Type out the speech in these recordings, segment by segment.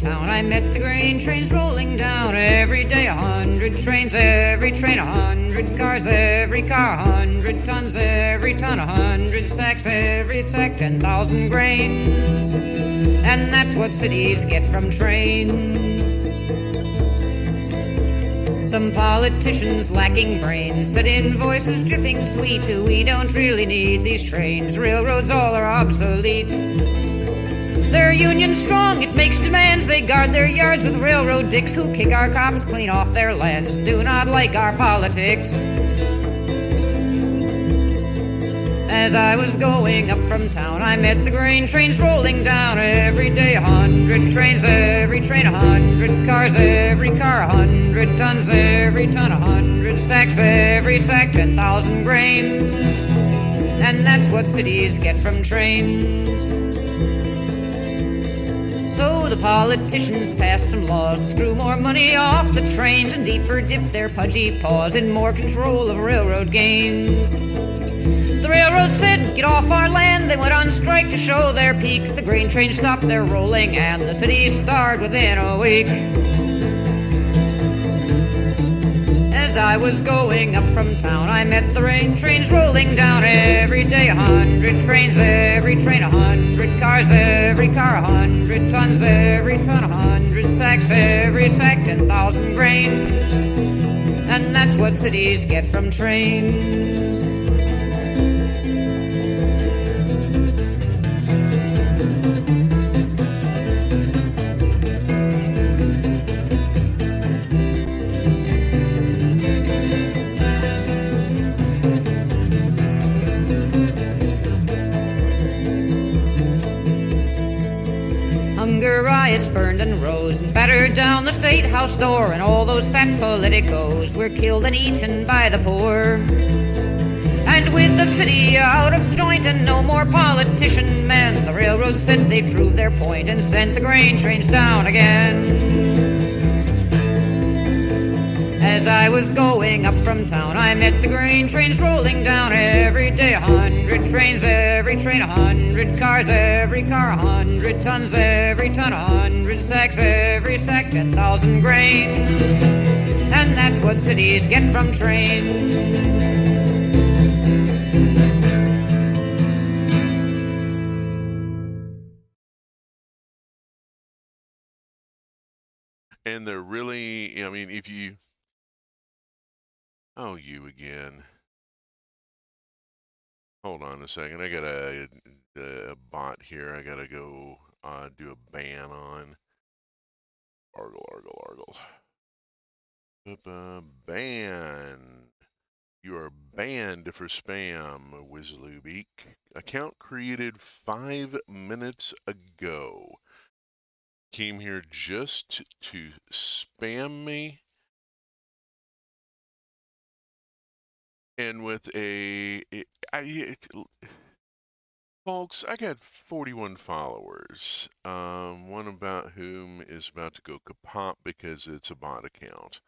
town, I met the grain trains rolling down. Every day 100 trains, every train 100 cars, every car 100 tons, every ton 100 sacks, every sack 10,000 grains. And that's what cities get from trains. Some politicians lacking brains said in voices dripping sweet, we don't really need these trains, railroads all are obsolete. They're union strong, it makes demands, they guard their yards with railroad dicks who kick our cops clean off their lands, do not like our politics. As I was going up from town, I met the grain trains rolling down. Every day 100 trains, every train 100 cars, every car 100 tons, every ton 100 sacks, every sack 10,000 grains. And that's what cities get from trains. So the politicians passed some laws to screw more money off the trains and deeper dip their pudgy paws in more control of railroad gains. The railroad said, get off our land. They went on strike to show their peak. The grain trains stopped their rolling and the city starved within a week. As I was going up from town, I met the grain trains rolling down. Every day 100 trains, every train 100 cars, every car 100 tons, every ton 100 sacks, every sack 10,000 grains. And that's what cities get from trains. Hunger riots burned and rose and battered down the State House door, and all those fat politicos were killed and eaten by the poor. And with the city out of joint and no more politician men, the railroad said they'd prove their point and sent the grain trains down again. As I was going up from town, I met the grain trains rolling down. Every day 100 trains, every train 100 cars, every car 100 tons, every ton 100 sacks, every sack 10,000 grains. And that's what cities get from trains. And they're really, I mean, if you... Oh, you again. Hold on a second. I got a bot here. I got to go do a ban on. Argle. Ban. You are banned for spam, Wizlubeak. Account created 5 minutes ago. Came here just to spam me. And with folks, I got 41 followers. One about whom is about to go kaput because it's a bot account.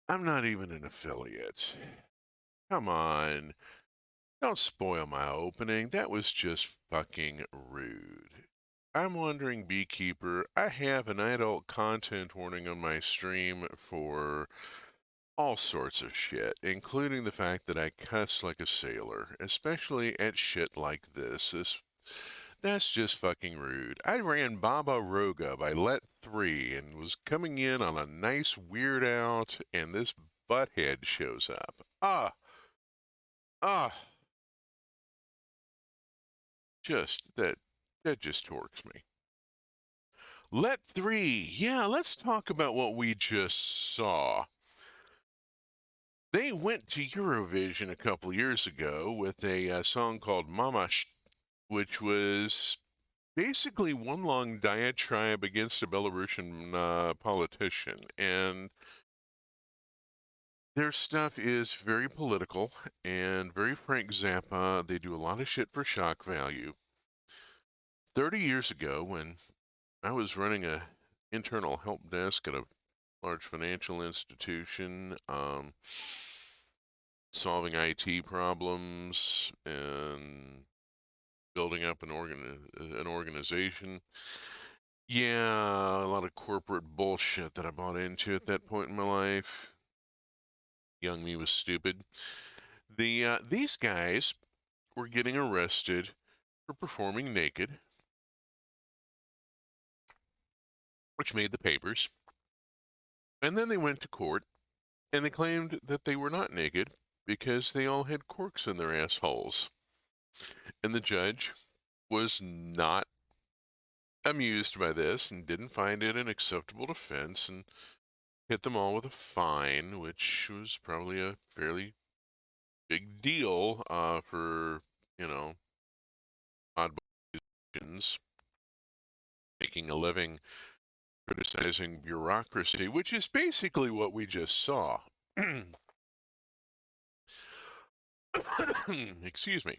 I'm not even an affiliate. Come on. Don't spoil my opening. That was just fucking rude. I'm wondering, Beekeeper, I have an adult content warning on my stream for all sorts of shit, including the fact that I cuss like a sailor, especially at shit like this. That's just fucking rude. I ran Baba Roga by Let3 and was coming in on a nice weird out, and this butthead shows up. That just torques me. Let3, yeah, let's talk about what we just saw. They went to Eurovision a couple years ago with a song called Mama, which was basically one long diatribe against a Belarusian politician. And their stuff is very political and very Frank Zappa. They do a lot of shit for shock value. 30 years ago, when I was running a internal help desk at a large financial institution, solving IT problems and building up an organization, Yeah, a lot of corporate bullshit that I bought into at that point in my life. Young me was stupid. These guys were getting arrested for performing naked, which made the papers. And then they went to court and they claimed that they were not naked because they all had corks in their assholes. And the judge was not amused by this and didn't find it an acceptable defense and hit them all with a fine, which was probably a fairly big deal for, you know, oddballs making a living criticizing bureaucracy, which is basically what we just saw. Excuse me.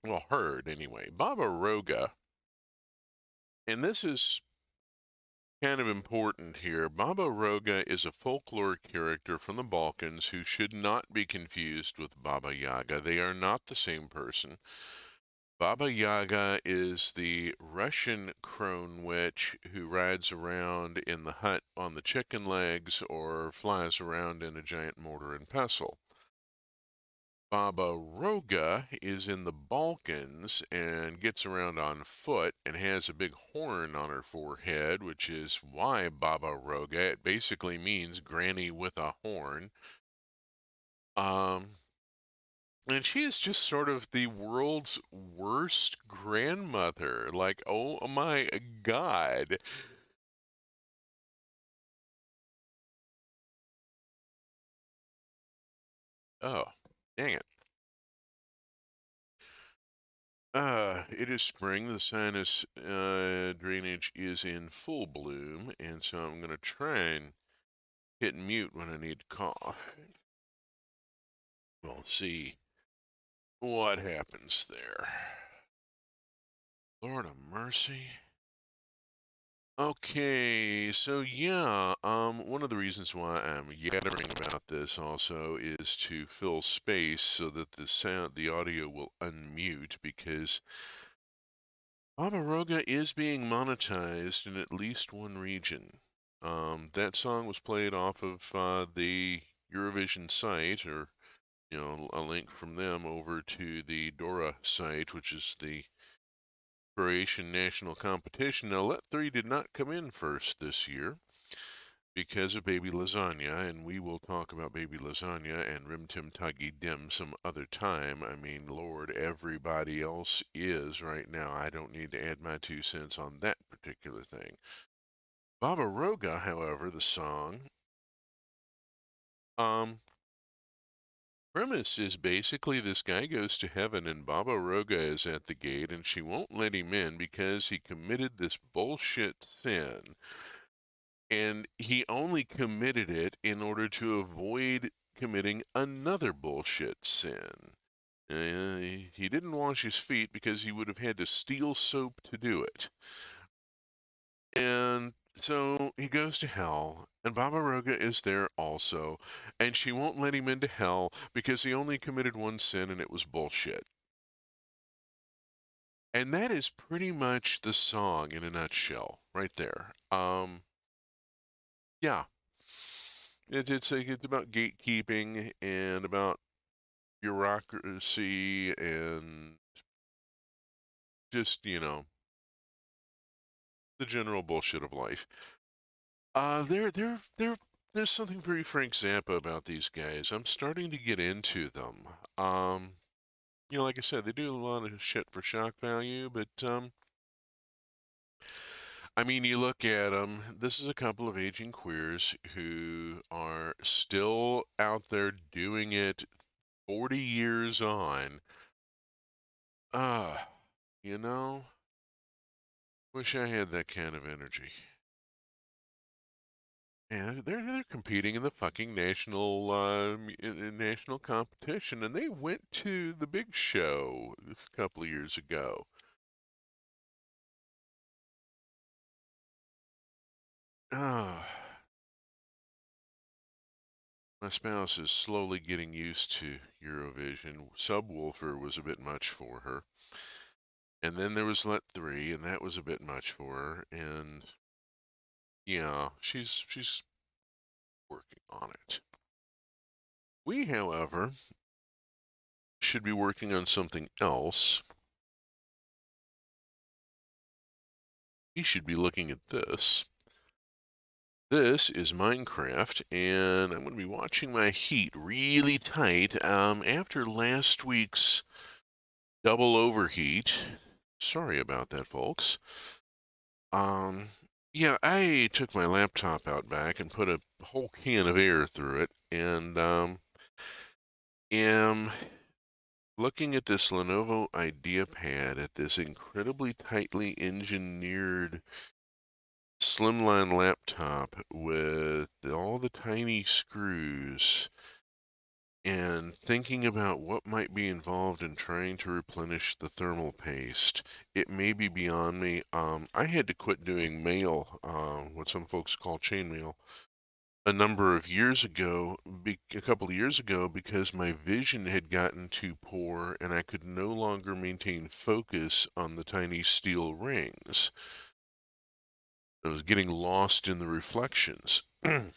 Well, heard anyway. Baba Roga, and this is kind of important here. Baba Roga is a folklore character from the Balkans who should not be confused with Baba Yaga. They are not the same person. Baba Yaga is the Russian crone witch who rides around in the hut on the chicken legs or flies around in a giant mortar and pestle. Baba Roga is in the Balkans and gets around on foot and has a big horn on her forehead, which is why Baba Roga. It basically means granny with a horn. Um, and she is just sort of the world's worst grandmother. Like, oh my God. Oh, dang it. It is spring. The sinus drainage is in full bloom, and so I'm going to try and hit mute when I need to cough. We'll see what happens there. Lord of mercy. Okay, so yeah, one of the reasons why I'm yattering about this also is to fill space so that the audio will unmute because Baba Roga is being monetized in at least one region. That song was played off of the Eurovision site, or a link from them over to the Dora site, which is the Croatian national competition. Now, Let 3 did not come in first this year because of Baby Lasagna, and we will talk about Baby Lasagna and Rim Tim Tuggy Dim some other time. I mean, Lord, everybody else is right now. I don't need to add my 2 cents on that particular thing. Baba Roga, however, the song, um, premise is basically this guy goes to heaven and Baba Roga is at the gate and she won't let him in because he committed this bullshit sin. And he only committed it in order to avoid committing another bullshit sin. He didn't wash his feet because he would have had to steal soap to do it. And so he goes to hell, and Baba Roga is there also, and she won't let him into hell because he only committed one sin and it was bullshit. And that is pretty much the song in a nutshell, right there. Yeah, it's about gatekeeping and about bureaucracy and just the general bullshit of life. There's something very Frank Zappa about these guys. I'm starting to get into them. Like I said, they do a lot of shit for shock value, but I mean, you look at them. This is a couple of aging queers who are still out there doing it 40 years on. Ah, you know, wish I had that kind of energy. And they're competing in the fucking national competition, and they went to the big show a couple of years ago. Ah, my spouse is slowly getting used to Eurovision. Subwoofer was a bit much for her. And then there was Let 3, and that was a bit much for her. And yeah, she's working on it. We, however, should be working on something else. We should be looking at this. This is Minecraft, and I'm going to be watching my heat really tight. After last week's double overheat, sorry about that, folks. Yeah, I took my laptop out back and put a whole can of air through it, and am looking at this Lenovo IdeaPad at this incredibly tightly engineered slimline laptop with all the tiny screws, and thinking about what might be involved in trying to replenish the thermal paste. It may be beyond me. I had to quit doing mail, what some folks call chainmail, a number of years ago, a couple of years ago, because my vision had gotten too poor and I could no longer maintain focus on the tiny steel rings. I was getting lost in the reflections. And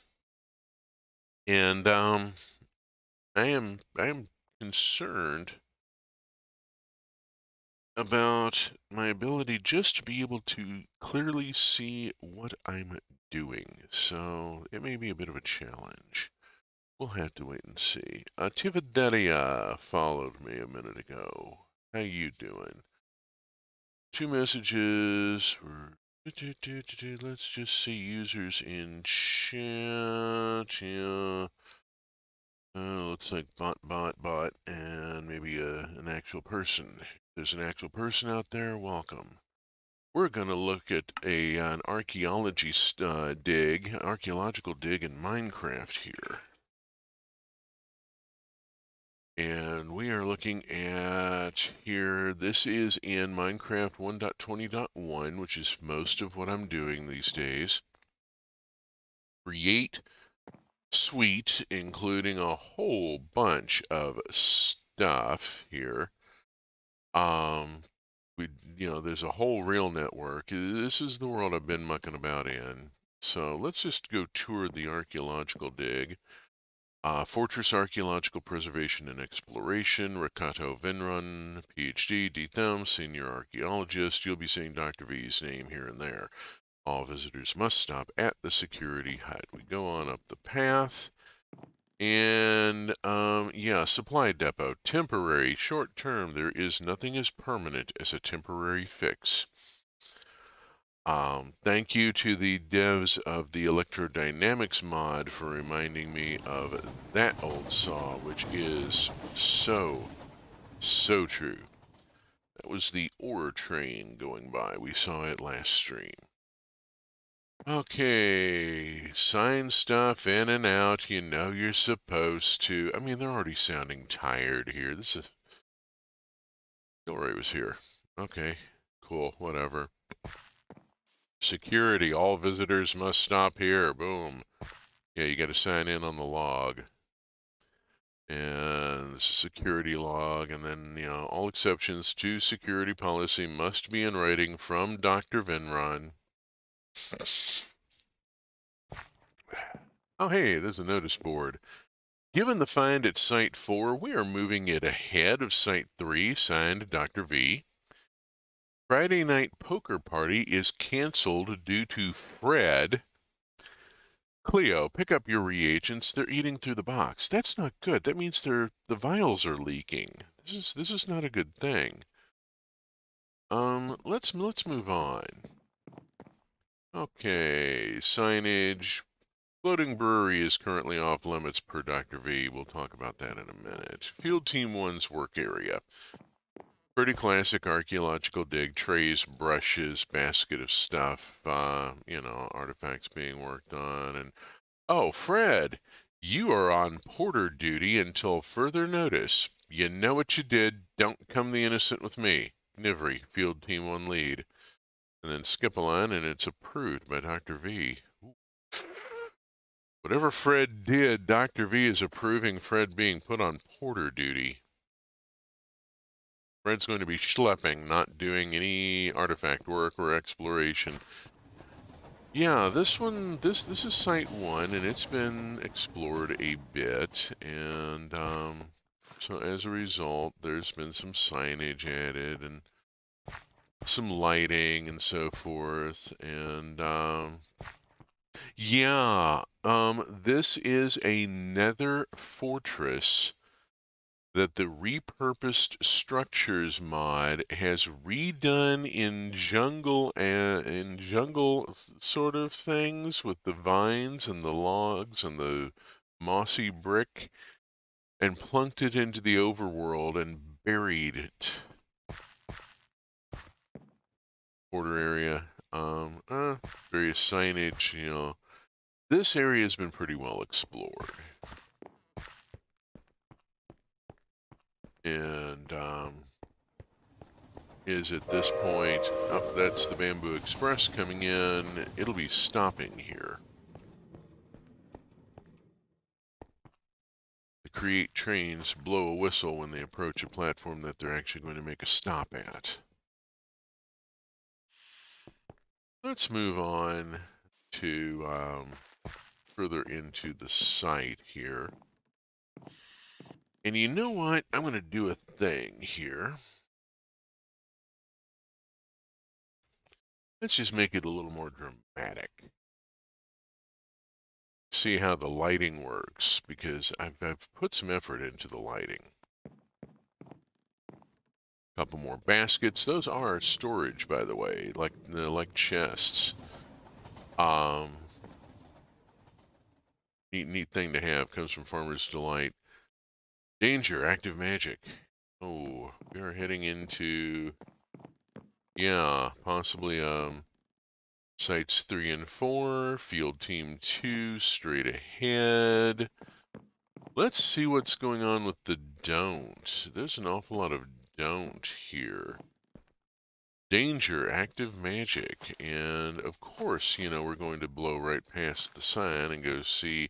I am concerned about my ability just to be able to clearly see what I'm doing. So it may be a bit of a challenge. We'll have to wait and see. Tividaria followed me a minute ago. How you doing? 2 messages. Let's just see users in chat. Yeah. Looks like bot, and maybe an actual person. If there's an actual person out there, welcome. We're going to look at an archaeological dig in Minecraft here. And we are looking at here, this is in Minecraft 1.20.1, which is most of what I'm doing these days. Create suite, including a whole bunch of stuff here. There's a whole rail network. This is the world I've been mucking about in. So let's just go tour the archaeological dig. Fortress Archaeological Preservation and Exploration, Rakato Vinrun, PhD, D-Thumb, Senior Archaeologist. You'll be seeing Dr. V's name here and there. All visitors must stop at the security hut. We go on up the path. And, yeah, supply depot. Temporary, short term. There is nothing as permanent as a temporary fix. Thank you to the devs of the Electrodynamics mod for reminding me of that old saw, which is so true. That was the ore train going by. We saw it last stream. Okay, sign stuff in and out. You know you're supposed to. I mean, they're already sounding tired here. Story was here. Okay, cool, whatever. Security, all visitors must stop here. Boom. Yeah, you got to sign in on the log. And this is security log, and then, all exceptions to security policy must be in writing from Dr. Vinron. Oh, hey, there's a notice board. Given the find at Site 4, we are moving it ahead of Site 3, signed Dr. V. Friday night poker party is canceled due to Fred. Cleo, pick up your reagents. They're eating through the box. That's not good. That means the vials are leaking. This is not a good thing. Let's move on. Okay, signage. Floating brewery is currently off limits per Dr. V. We'll talk about that in a minute. Field Team 1's work area. Pretty classic archaeological dig. Trays, brushes, basket of stuff, artifacts being worked on. And, oh, Fred, you are on porter duty until further notice. You know what you did. Don't come the innocent with me. Nivry, Field Team 1 lead. And then skip a line, and it's approved by Dr. V. Whatever Fred did, Dr. V is approving Fred being put on porter duty. Fred's going to be schlepping, not doing any artifact work or exploration. Yeah, this is Site 1, and it's been explored a bit, and so as a result, there's been some signage added, and some lighting, and so forth, and yeah, this is a nether fortress that the repurposed structures mod has redone in jungle sort of things with the vines and the logs and the mossy brick, and plunked it into the overworld and buried it. Border area, various signage, you know. This area has been pretty well explored. And is at this point, oh, that's the Bamboo Express coming in. It'll be stopping here. The Create trains blow a whistle when they approach a platform that they're actually going to make a stop at. Let's move on to further into the site here. And you know what? I'm going to do a thing here. Let's just make it a little more dramatic. See how the lighting works, because I've put some effort into the lighting. Couple more baskets. Those are storage, by the way, like chests. Neat thing to have. Comes from Farmer's Delight. Danger, active magic. Oh, we are heading into, yeah, possibly sites 3 and 4, field team 2, straight ahead. Let's see what's going on with the don't. There's an awful lot of don't here. Danger, active magic, and of course, you know, we're going to blow right past the sign and go see,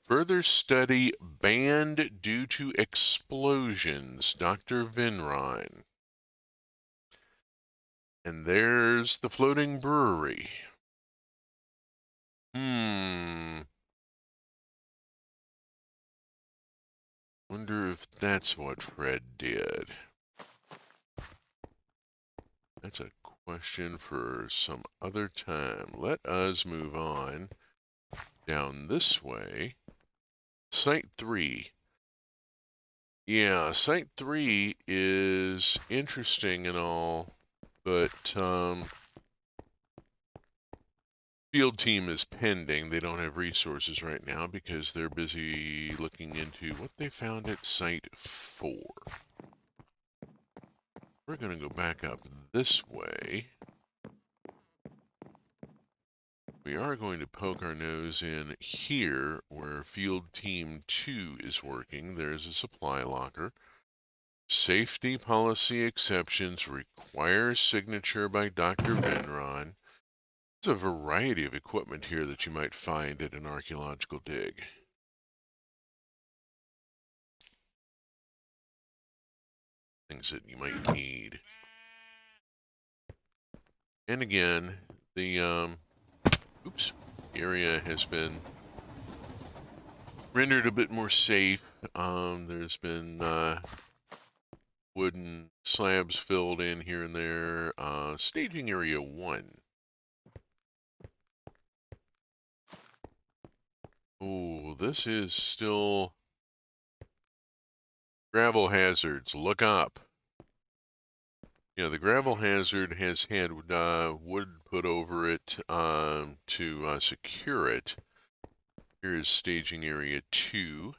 further study banned due to explosions, Dr. Vinrine. And there's the floating brewery. Wonder if that's what Fred did. That's a question for some other time. Let us move on down this way. Site 3. Yeah, Site 3 is interesting and all, but field team is pending. They don't have resources right now because they're busy looking into what they found at Site 4. We're going to go back up this way. We are going to poke our nose in here where Field Team 2 is working. There's a supply locker. Safety policy exceptions require signature by Dr. Vinron. There's a variety of equipment here that you might find at an archaeological dig. Things that you might need. And again, the area has been rendered a bit more safe. There's been wooden slabs filled in here and there. Staging area 1. Oh, this is still gravel hazards. Look up. Yeah, the gravel hazard has had wood put over it to secure it. Here is staging area 2.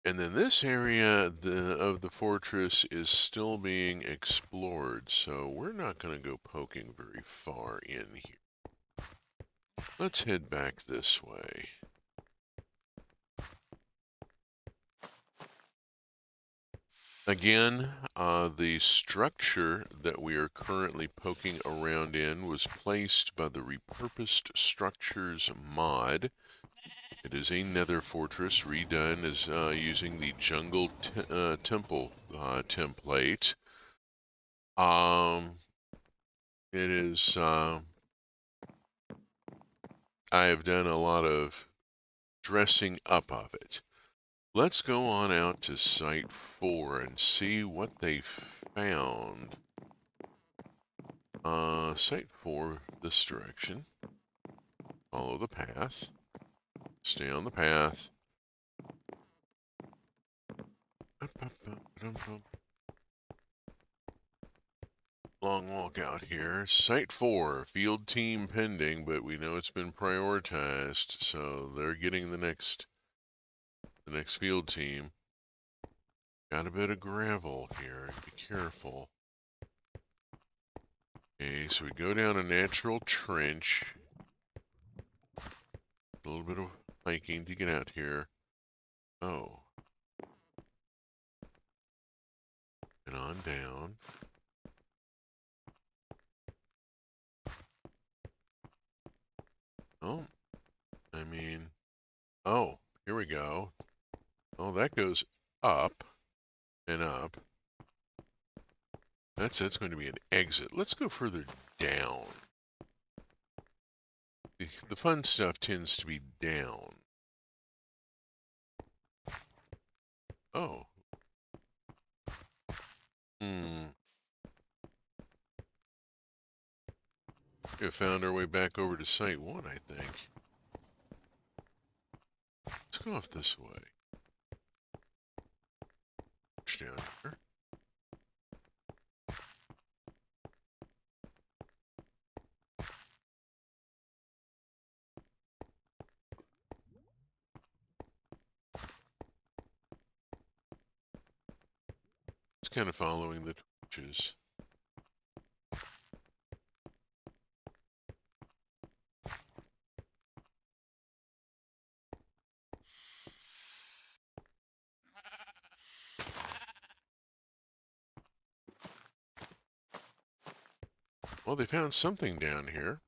And then this area of the fortress is still being explored, so we're not going to go poking very far in here. Let's head back this way. Again, the structure that we are currently poking around in was placed by the Repurposed Structures mod. It is a nether fortress redone as using the jungle temple template. It is. I have done a lot of dressing up of it. Let's go on out to Site 4 and see what they found. Site 4, this direction. Follow the path. Stay on the path. Long walk out here. Site 4, field team pending, but we know it's been prioritized, so they're getting the next field team. Got a bit of gravel here. Be careful. Okay, so we go down a natural trench. A little bit of hiking to get out here. Oh. And on down. Oh. I mean. Oh, here we go. Oh, that goes up and up. That's going to be an exit. Let's go further down. The fun stuff tends to be down. Oh. We have found our way back over to Site 1, I think. Let's go off this way. Down here. It's kind of following the torches. Well, they found something down here.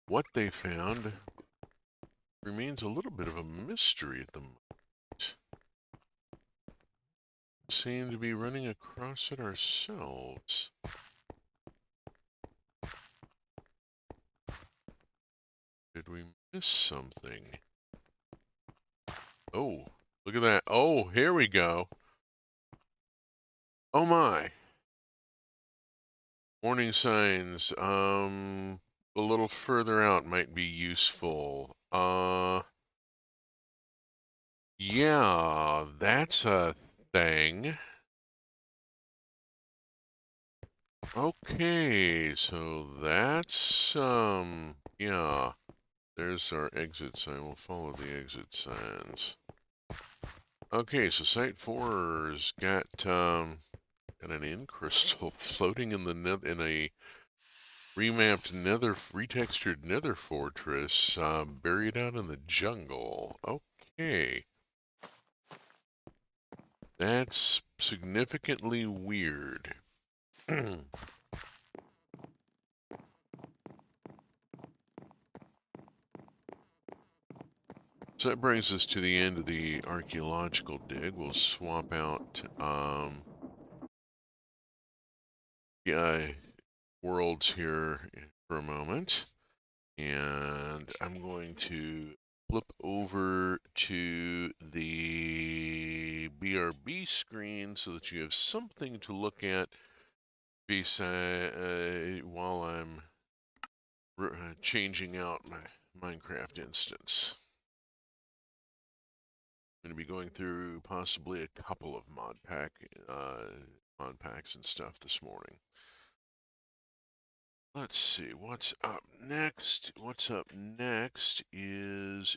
What they found remains a little bit of a mystery at the moment. Seem to be running across it ourselves. Did we miss something? Oh, look at that. Oh, here we go. Oh my. Warning signs. A little further out might be useful. Yeah, that's a thing. Okay, so that's, yeah. There's our exit sign. We'll follow the exit signs. Okay, so Site 4's got an in crystal floating in the in a remapped retextured nether fortress buried out in the jungle. Okay. That's significantly weird. So that brings us to the end of the archaeological dig. We'll swap out worlds here for a moment. And I'm going to flip over to the BRB screen so that you have something to look at while I'm changing out my Minecraft instance. I'm going to be going through possibly a couple of mod packs and stuff this morning. Let's see, what's up next? What's up next is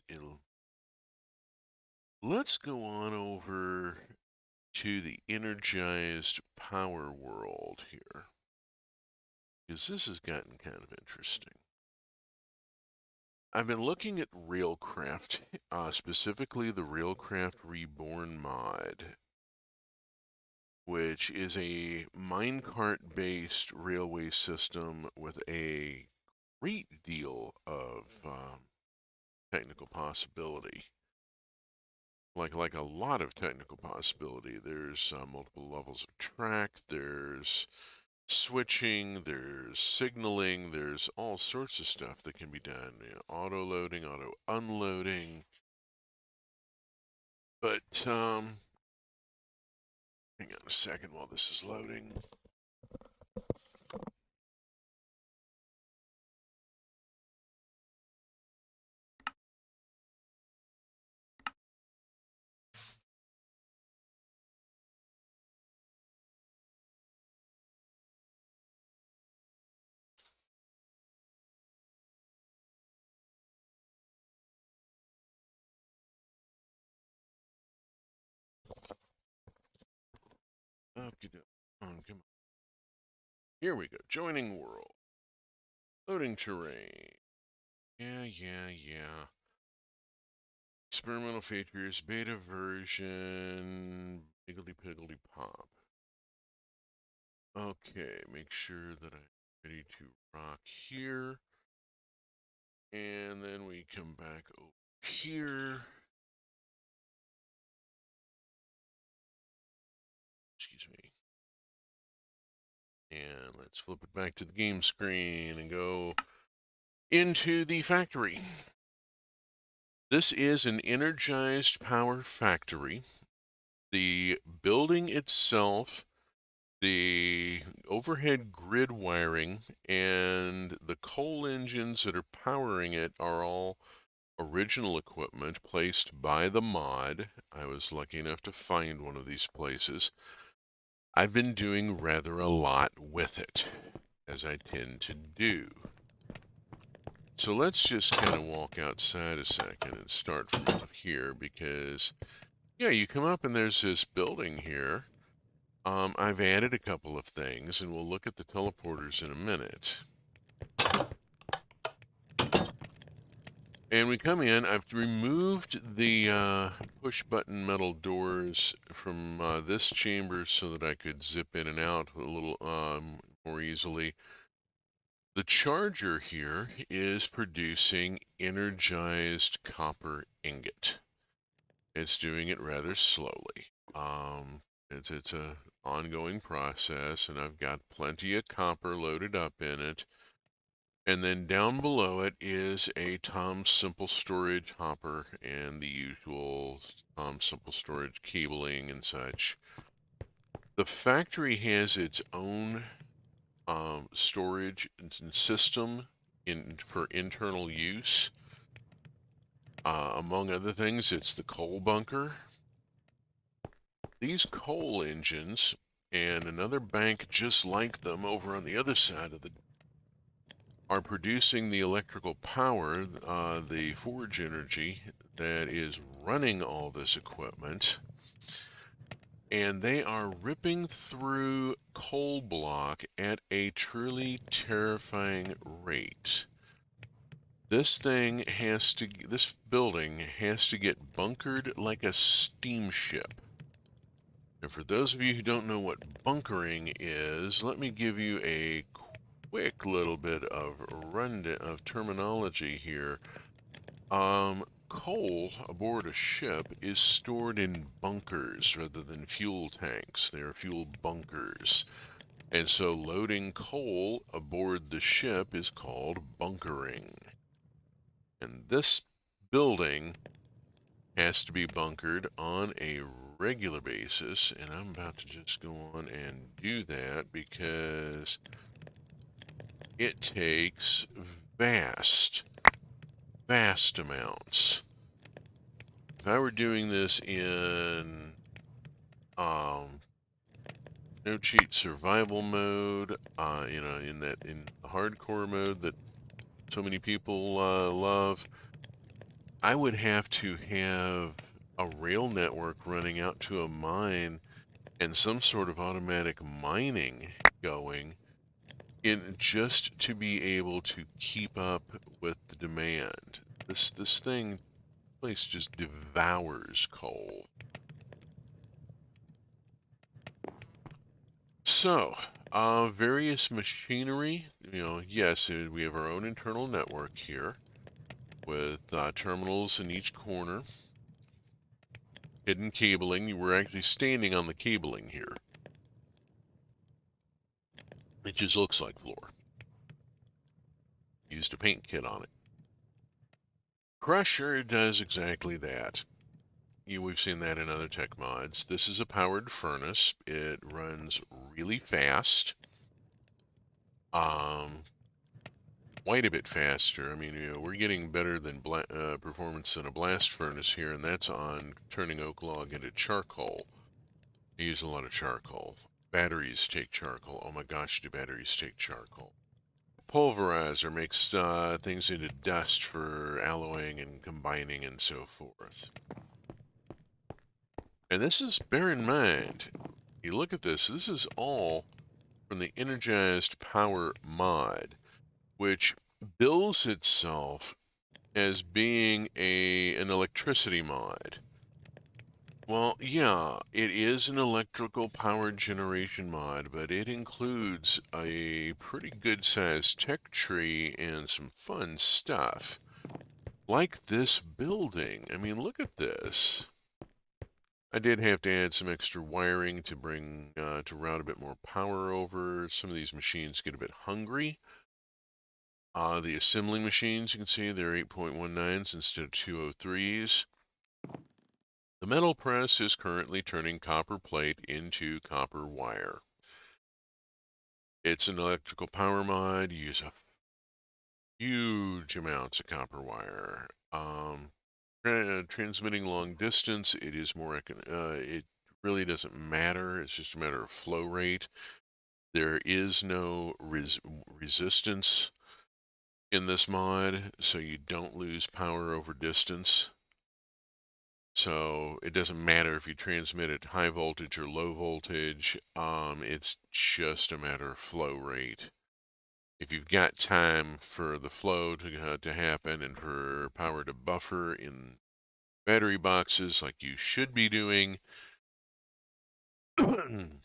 let's go on over to the Energized Power world here, because this has gotten kind of interesting. I've been looking at Railcraft, specifically the Railcraft Reborn mod, which is a minecart-based railway system with a great deal of technical possibility. Like a lot of technical possibility. There's multiple levels of track. There's switching, there's signaling, there's all sorts of stuff that can be done. You know, auto loading, auto unloading. But hang on a second while this is loading. Okay, come on. Here we go. Joining world. Loading terrain. Yeah. Experimental features, beta version, higgledy-piggledy pop. Okay, make sure that I'm ready to rock here. And then we come back over here. Excuse me. And let's flip it back to the game screen and go into the factory. This is an energized power factory. The building itself, the overhead grid wiring, and the coal engines that are powering it are all original equipment placed by the mod. I was lucky enough to find one of these places. I've been doing rather a lot with it, as I tend to do. So let's just kind of walk outside a second and start from up here because, yeah, you come up and there's this building here. I've added a couple of things, and we'll look at the teleporters in a minute. And we come in, I've removed the push button metal doors from this chamber so that I could zip in and out a little more easily. The charger here is producing energized copper ingot. It's doing it rather slowly. It's a ongoing process, and I've got plenty of copper loaded up in it. And then down below it is a Tom Simple storage hopper and the usual Tom Simple storage cabling and such. The factory has its own storage system for internal use. Among other things, it's the coal bunker. These coal engines and another bank just like them over on the other side of the are producing the electrical power, the forge energy that is running all this equipment. And they are ripping through coal block at a truly terrifying rate. This building has to get bunkered like a steamship. And for those of you who don't know what bunkering is, let me give you a quick little bit of rundown of terminology here. Coal aboard a ship is stored in bunkers rather than fuel tanks. They are fuel bunkers. And so loading coal aboard the ship is called bunkering. And this building has to be bunkered on a regular basis, and I'm about to just go on and do that because it takes vast amounts. If I were doing this in no cheat survival mode, in hardcore mode that so many people love, I would have to have a rail network running out to a mine and some sort of automatic mining going in just to be able to keep up with the demand. This place just devours coal. So, various machinery yes, we have our own internal network here with terminals in each corner, hidden cabling. We're actually standing on the cabling here. It just looks like floor. Used a paint kit on it. Crusher does exactly that. We've seen that in other tech mods. This is a powered furnace. It runs really fast. Quite a bit faster. I mean, we're getting better than performance than a blast furnace here, and that's on turning oak log into charcoal. I use a lot of charcoal. Batteries take charcoal. Oh my gosh, do batteries take charcoal? Pulverizer makes things into dust for alloying and combining and so forth. And this is, bear in mind, you look at this is all from the Energized Power mod, which bills itself as being an electricity mod. Well, yeah, it is an electrical power generation mod, but it includes a pretty good sized tech tree and some fun stuff. Like this building. I mean, look at this. I did have to add some extra wiring to bring to route a bit more power over. Some of these machines get a bit hungry. The assembling machines, you can see they're 8.19s instead of 203s. The metal press is currently turning copper plate into copper wire. It's an electrical power mod. You use a huge amounts of copper wire. Transmitting long distance, it is more, it really doesn't matter. It's just a matter of flow rate. There is no resistance in this mod, so you don't lose power over distance. So it doesn't matter if you transmit at high voltage or low voltage. It's just a matter of flow rate. If you've got time for the flow to happen and for power to buffer in battery boxes like you should be doing, and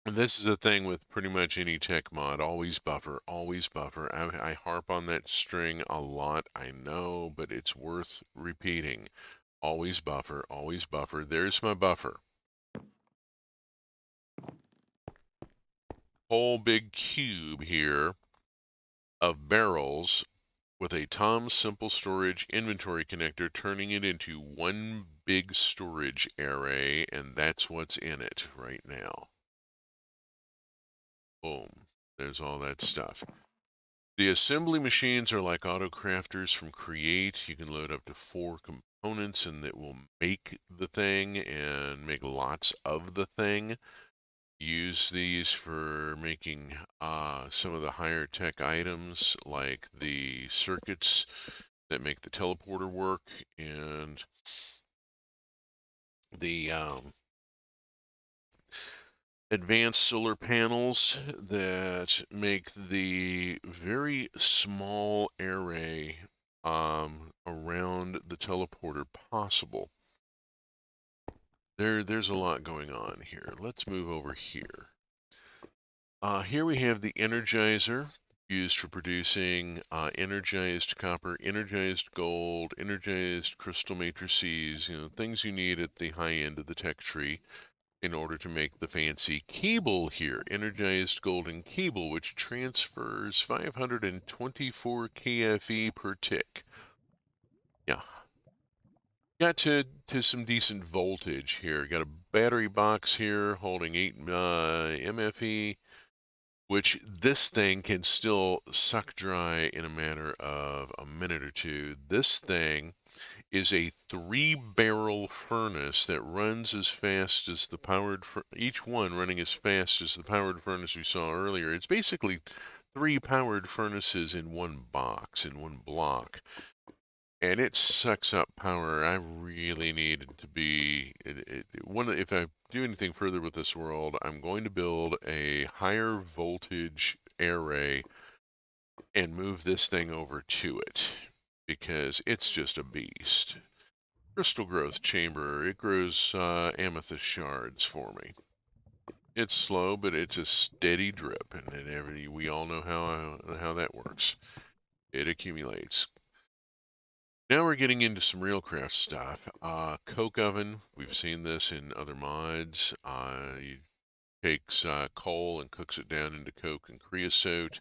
this is the thing with pretty much any tech mod, always buffer, always buffer. I harp on that string a lot, I know, but it's worth repeating. Always buffer, always buffer. There's my buffer. Whole big cube here of barrels with a Tom Simple Storage inventory connector, turning it into one big storage array, and that's what's in it right now. Boom. There's all that stuff. The assembly machines are like auto crafters from Create. You can load up to 4 components and it will make the thing and make lots of the thing. Use these for making some of the higher tech items like the circuits that make the teleporter work and the advanced solar panels that make the very small array around the teleporter possible. There's a lot going on here. Let's move over here. Here we have the Energizer, used for producing energized copper, energized gold, energized crystal matrices, things you need at the high end of the tech tree in order to make the fancy cable here, energized golden cable, which transfers 524 kFE per tick. Yeah. Got to some decent voltage here. Got a battery box here holding 8 MFE, which this thing can still suck dry in a matter of a minute or two. This thing is a 3-barrel furnace that runs as fast as the powered, each one running as fast as the powered furnace we saw earlier. It's basically 3 powered furnaces in one box, in one block. And it sucks up power. I really need to be, if I do anything further with this world, I'm going to build a higher voltage array and move this thing over to it because it's just a beast. Crystal growth chamber, it grows amethyst shards for me. It's slow, but it's a steady drip, and we all know how that works. It accumulates. Now we're getting into some Railcraft stuff. Coke oven, we've seen this in other mods. It takes coal and cooks it down into coke and creosote.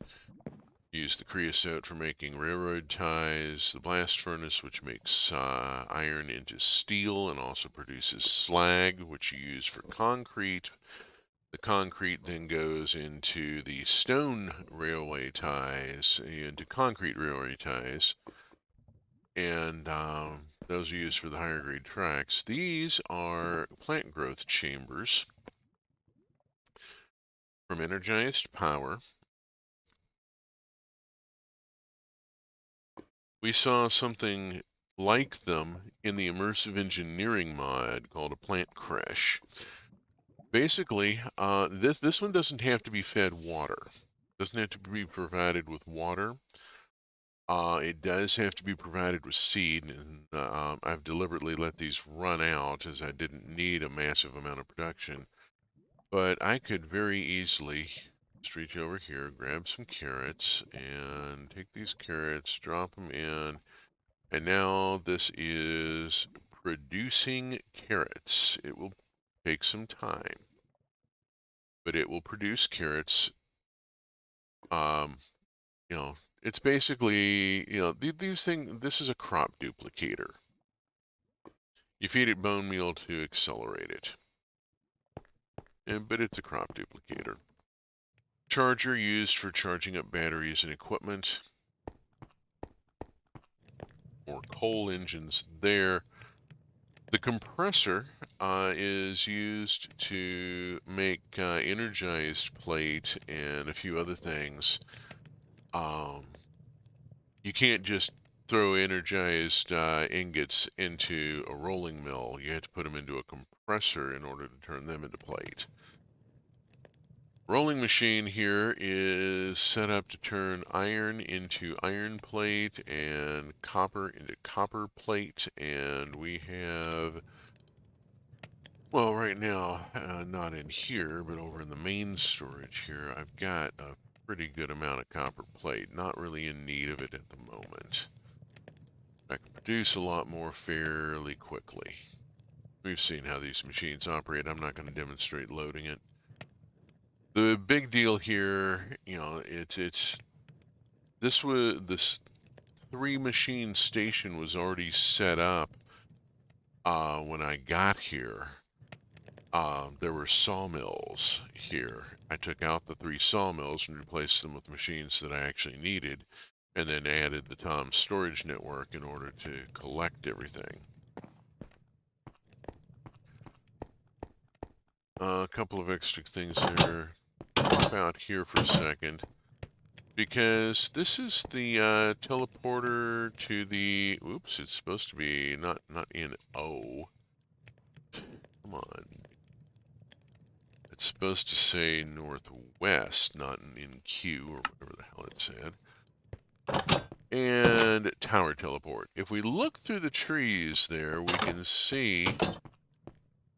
Use the creosote for making railroad ties. The blast furnace, which makes iron into steel and also produces slag, which you use for concrete. The concrete then goes into the stone railway ties, into concrete railway ties, and those are used for the higher grade tracks. These are plant growth chambers from Energized Power. We saw something like them in the immersive engineering mod called a plant creche. Basically, this one doesn't have to be fed water. Doesn't have to be provided with water. It does have to be provided with seed, and I've deliberately let these run out as I didn't need a massive amount of production. But I could very easily just reach over here, grab some carrots, and take these carrots, drop them in, and now this is producing carrots. It will take some time, but it will produce carrots. Um, you know, it's basically, these things, this is a crop duplicator. You feed it bone meal to accelerate it, but it's a crop duplicator. Charger used for charging up batteries and equipment. More coal engines there. The compressor is used to make energized plate and a few other things. You can't just throw energized ingots into a rolling mill. You have to put them into a compressor in order to turn them into plate. Rolling machine here is set up to turn iron into iron plate and copper into copper plate, and we have, well, right now, not in here, but over in the main storage here, I've got a pretty good amount of copper plate. Not really in need of it at the moment. I can produce a lot more fairly quickly. We've seen how these machines operate. I'm not going to demonstrate loading it. The big deal here, this 3-machine station was already set up when I got here. There were sawmills here. I took out the 3 sawmills and replaced them with machines that I actually needed, and then added the Tom storage network in order to collect everything. A couple of extra things there. Pop out here for a second, because this is the teleporter to the, oops, it's supposed to be not in O. Come on. It's supposed to say northwest, not in Q, or whatever the hell it said. And tower teleport. If we look through the trees there, we can see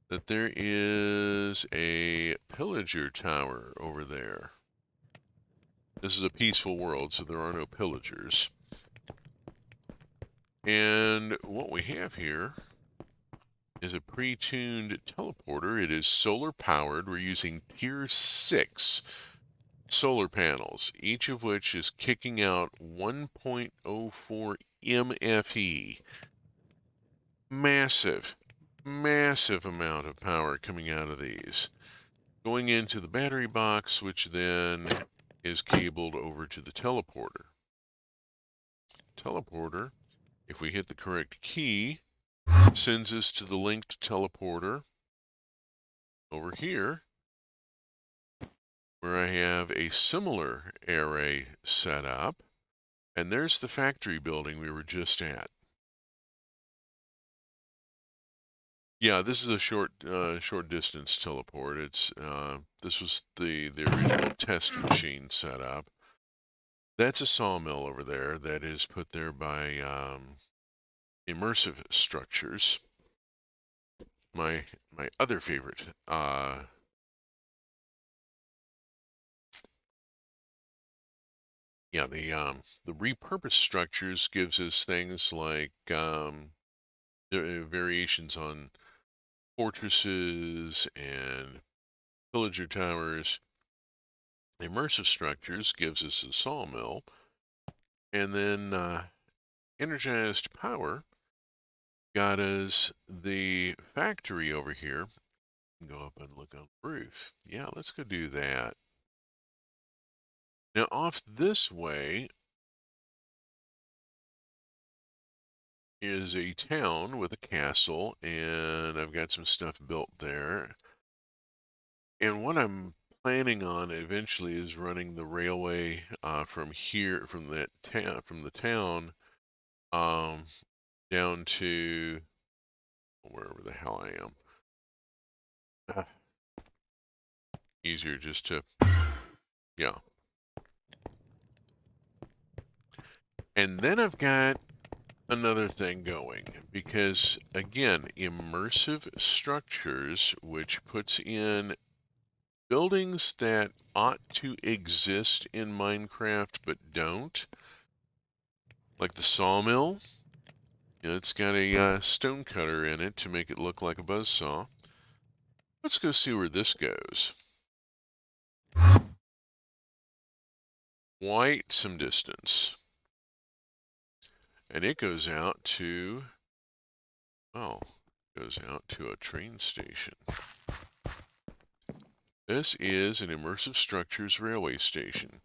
that there is a pillager tower over there. This is a peaceful world, so there are no pillagers. And what we have here is a pre-tuned teleporter. It is solar powered. We're using tier 6 solar panels, each of which is kicking out 1.04 MFE. Massive amount of power coming out of these. Going into the battery box, which then is cabled over to the teleporter. Teleporter, if we hit the correct key, sends us to the linked teleporter over here, where I have a similar array set up, and there's the factory building we were just at. Yeah, this is a short distance teleport. It's this was the original test machine setup. That's a sawmill over there that is put there by immersive structures. My other favorite Yeah, the repurposed structures gives us things like variations on fortresses and pillager towers. Immersive structures gives us a sawmill, and then energized power got us the factory over here. Go up and look on the roof. Yeah, let's go do that. Now off this way is a town with a castle, and I've got some stuff built there. And what I'm planning on eventually is running the railway from here, from the town, um, down to wherever the hell I am. Easier just to, yeah. And then I've got another thing going because, again, immersive structures, which puts in buildings that ought to exist in Minecraft but don't, like the sawmill. You know, it's got a stone cutter in it to make it look like a buzzsaw. Let's go see where this goes. Quite some distance. And it goes out to, well, goes out to a train station. This is an immersive structures railway station.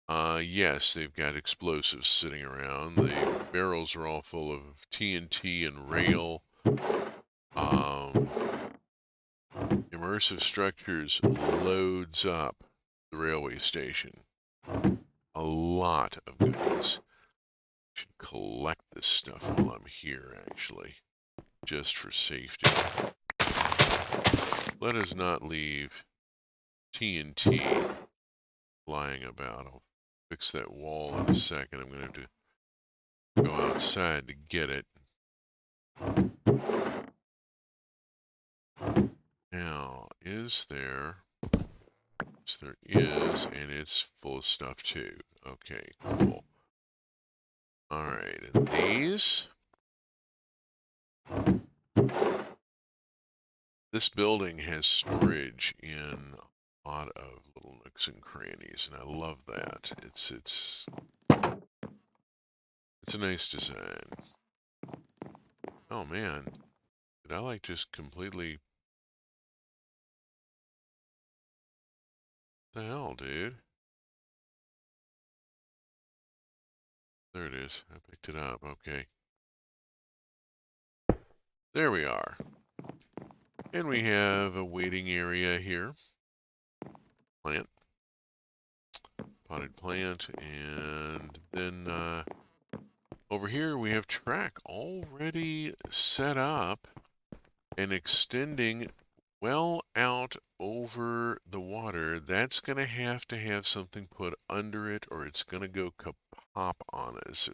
Yes, they've got explosives sitting around. The barrels are all full of TNT and rail. Immersive structures loads up the railway station. A lot of goodies. Should collect this stuff while I'm here, actually, just for safety. Let us not leave TNT lying about. I'll fix that wall in a second. I'm going to have to go outside to get it. Now, is there? Yes, there is, and it's full of stuff too. Okay, cool. All right, and these. This building has storage in a lot of little nooks and crannies, and I love that. It's a nice design. Oh man, did I like just completely? What the hell, dude? There it is. I picked it up. Okay. There we are. And we have a waiting area here. Plant. Potted plant. And then over here we have track already set up and extending well out over the water. That's going to have something put under it or it's going to go kapop on us.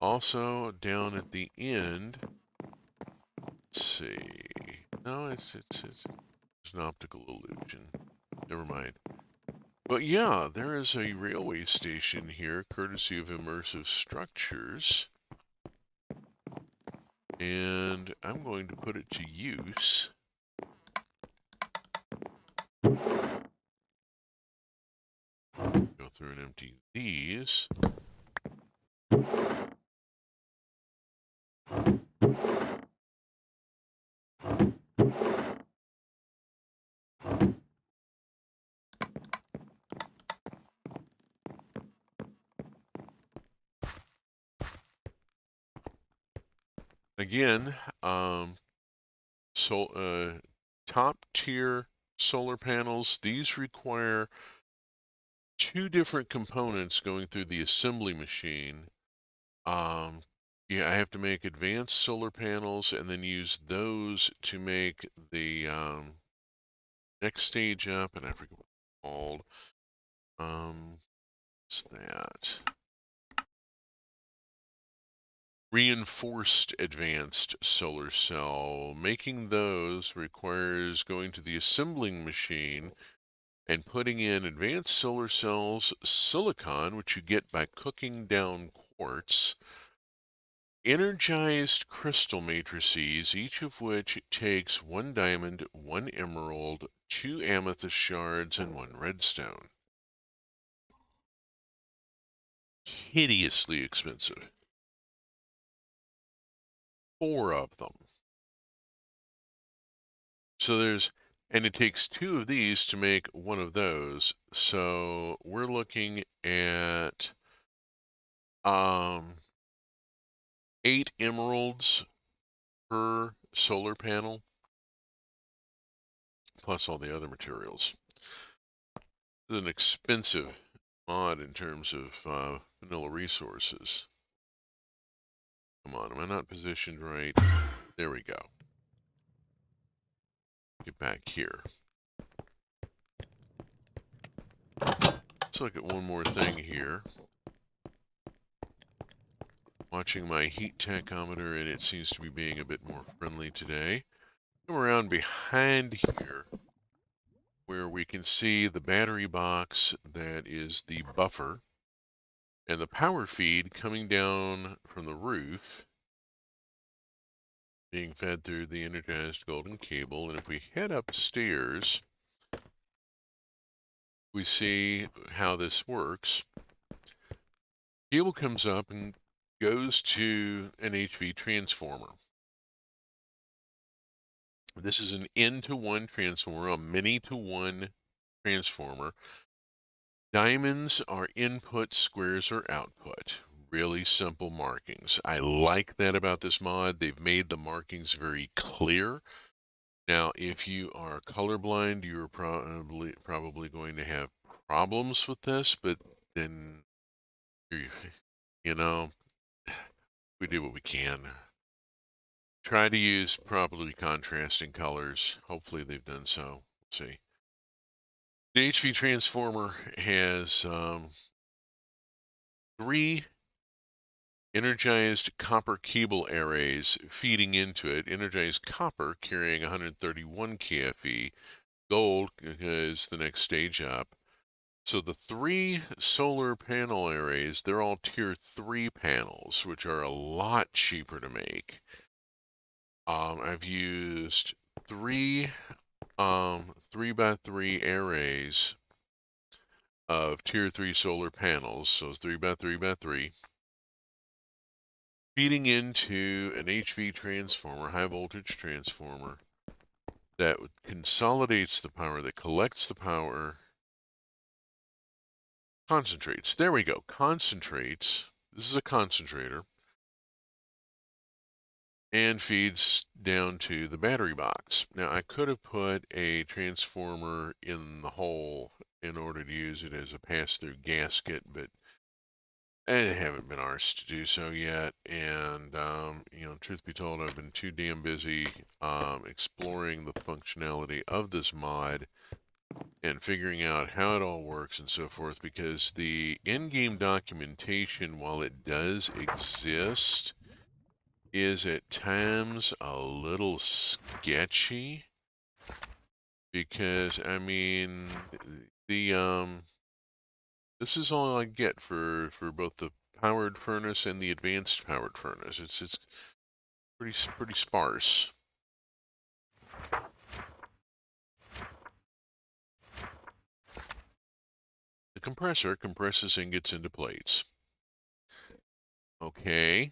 Also, down at the end, let's see. No, it's an optical illusion. Never mind. But yeah, there is a railway station here, courtesy of Immersive Structures. And I'm going to put it to use. Go through and empty these. Again, top tier solar panels. These require two different components going through the assembly machine. Yeah, I have to make advanced solar panels and then use those to make the next stage up, and I forget what it's called. What's that? Reinforced advanced solar cell. Making those requires going to the assembling machine and putting in advanced solar cells, silicon, which you get by cooking down quartz, energized crystal matrices, each of which takes 1 diamond, 1 emerald, 2 amethyst shards, and 1 redstone. Hideously expensive. 4 of them. So and it takes 2 of these to make 1 of those. So we're looking at 8 emeralds per solar panel, plus all the other materials. It's an expensive mod in terms of vanilla resources. Come on, am I not positioned right? There we go. Get back here. Let's look at one more thing here. Watching my heat tachometer, and it seems to be being a bit more friendly today. Come around behind here, where we can see the battery box that is the buffer, and the power feed coming down from the roof, being fed through the energized golden cable. And if we head upstairs, we see how this works. Cable comes up and goes to an HV transformer. This is an N-to-1 transformer, a many-to-1 transformer. Diamonds are input, squares are output. Really simple markings. I like that about this mod. They've made the markings very clear. Now, if you are colorblind, you're probably going to have problems with this, but then, you know, we do what we can. Try to use properly contrasting colors. Hopefully they've done so. Let's see. The HV transformer has 3 energized copper cable arrays feeding into it. Energized copper carrying 131 kFe. Gold is the next stage up. So the 3 solar panel arrays, they're all tier 3 panels, which are a lot cheaper to make. I've used 3 3x3 arrays of tier 3 solar panels, so it's 3x3x3, feeding into an HV transformer, high voltage transformer, that consolidates the power, that collects the power, concentrates. There we go, concentrates. This is a concentrator. And feeds down to the battery box. Now, I could have put a transformer in the hole in order to use it as a pass-through gasket, but I haven't been arsed to do so yet. And, truth be told, I've been too damn busy exploring the functionality of this mod and figuring out how it all works and so forth, because the in-game documentation, while it does exist, is at times a little sketchy, because I mean this is all I get for both the powered furnace and the advanced powered furnace. It's pretty sparse. The compressor compresses ingots into plates. Okay,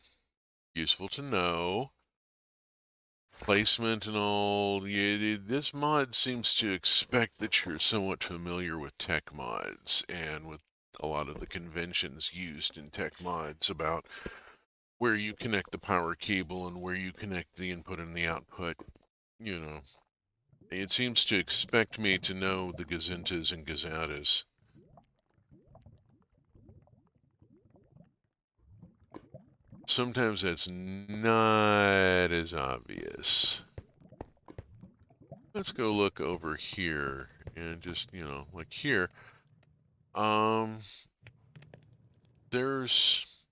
useful to know. Placement and all. Yeah, this mod seems to expect that you're somewhat familiar with tech mods and with a lot of the conventions used in tech mods about where you connect the power cable and where you connect the input and the output. It seems to expect me to know the gazintas and gazatas. Sometimes that's not as obvious. Let's go look over here and just, like here. There's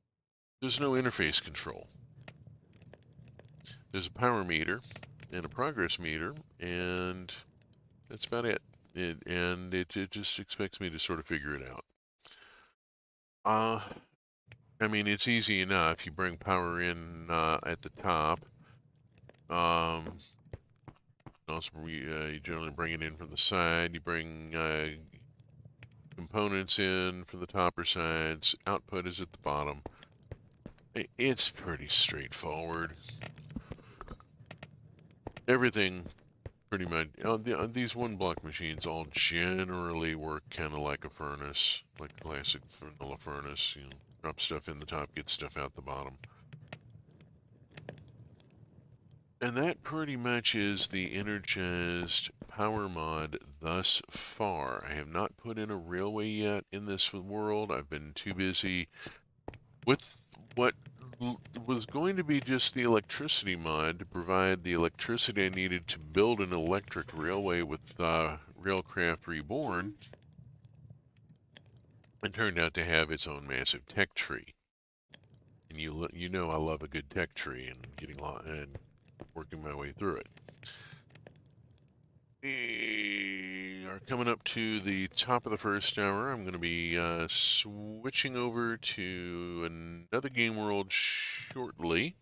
no interface control. There's a power meter and a progress meter, and that's about it. It just expects me to sort of figure it out. I mean, it's easy enough. You bring power in at the top. Also, you generally bring it in from the side. You bring components in from the top or sides. Output is at the bottom. It's pretty straightforward. Everything pretty much. These one block machines all generally work kind of like a furnace, like a classic vanilla furnace. You know, drop stuff in the top, get stuff out the bottom. And that pretty much is the Energized Power mod thus far. I have not put in a railway yet in this world. I've been too busy with what was going to be just the electricity mod to provide the electricity I needed to build an electric railway with Railcraft Reborn, and turned out to have its own massive tech tree. And you know I love a good tech tree and and working my way through it. We are coming up to the top of the first hour. I'm going to be switching over to another game world shortly.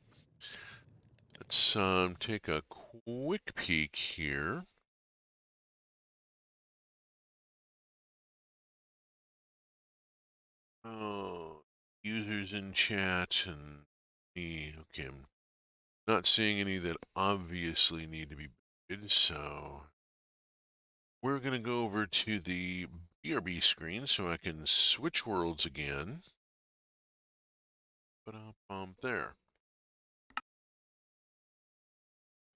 Let's take a quick peek here. Oh, users in chat and me. Okay, I'm not seeing any that obviously need to be booted, so we're going to go over to the BRB screen so I can switch worlds again. But there.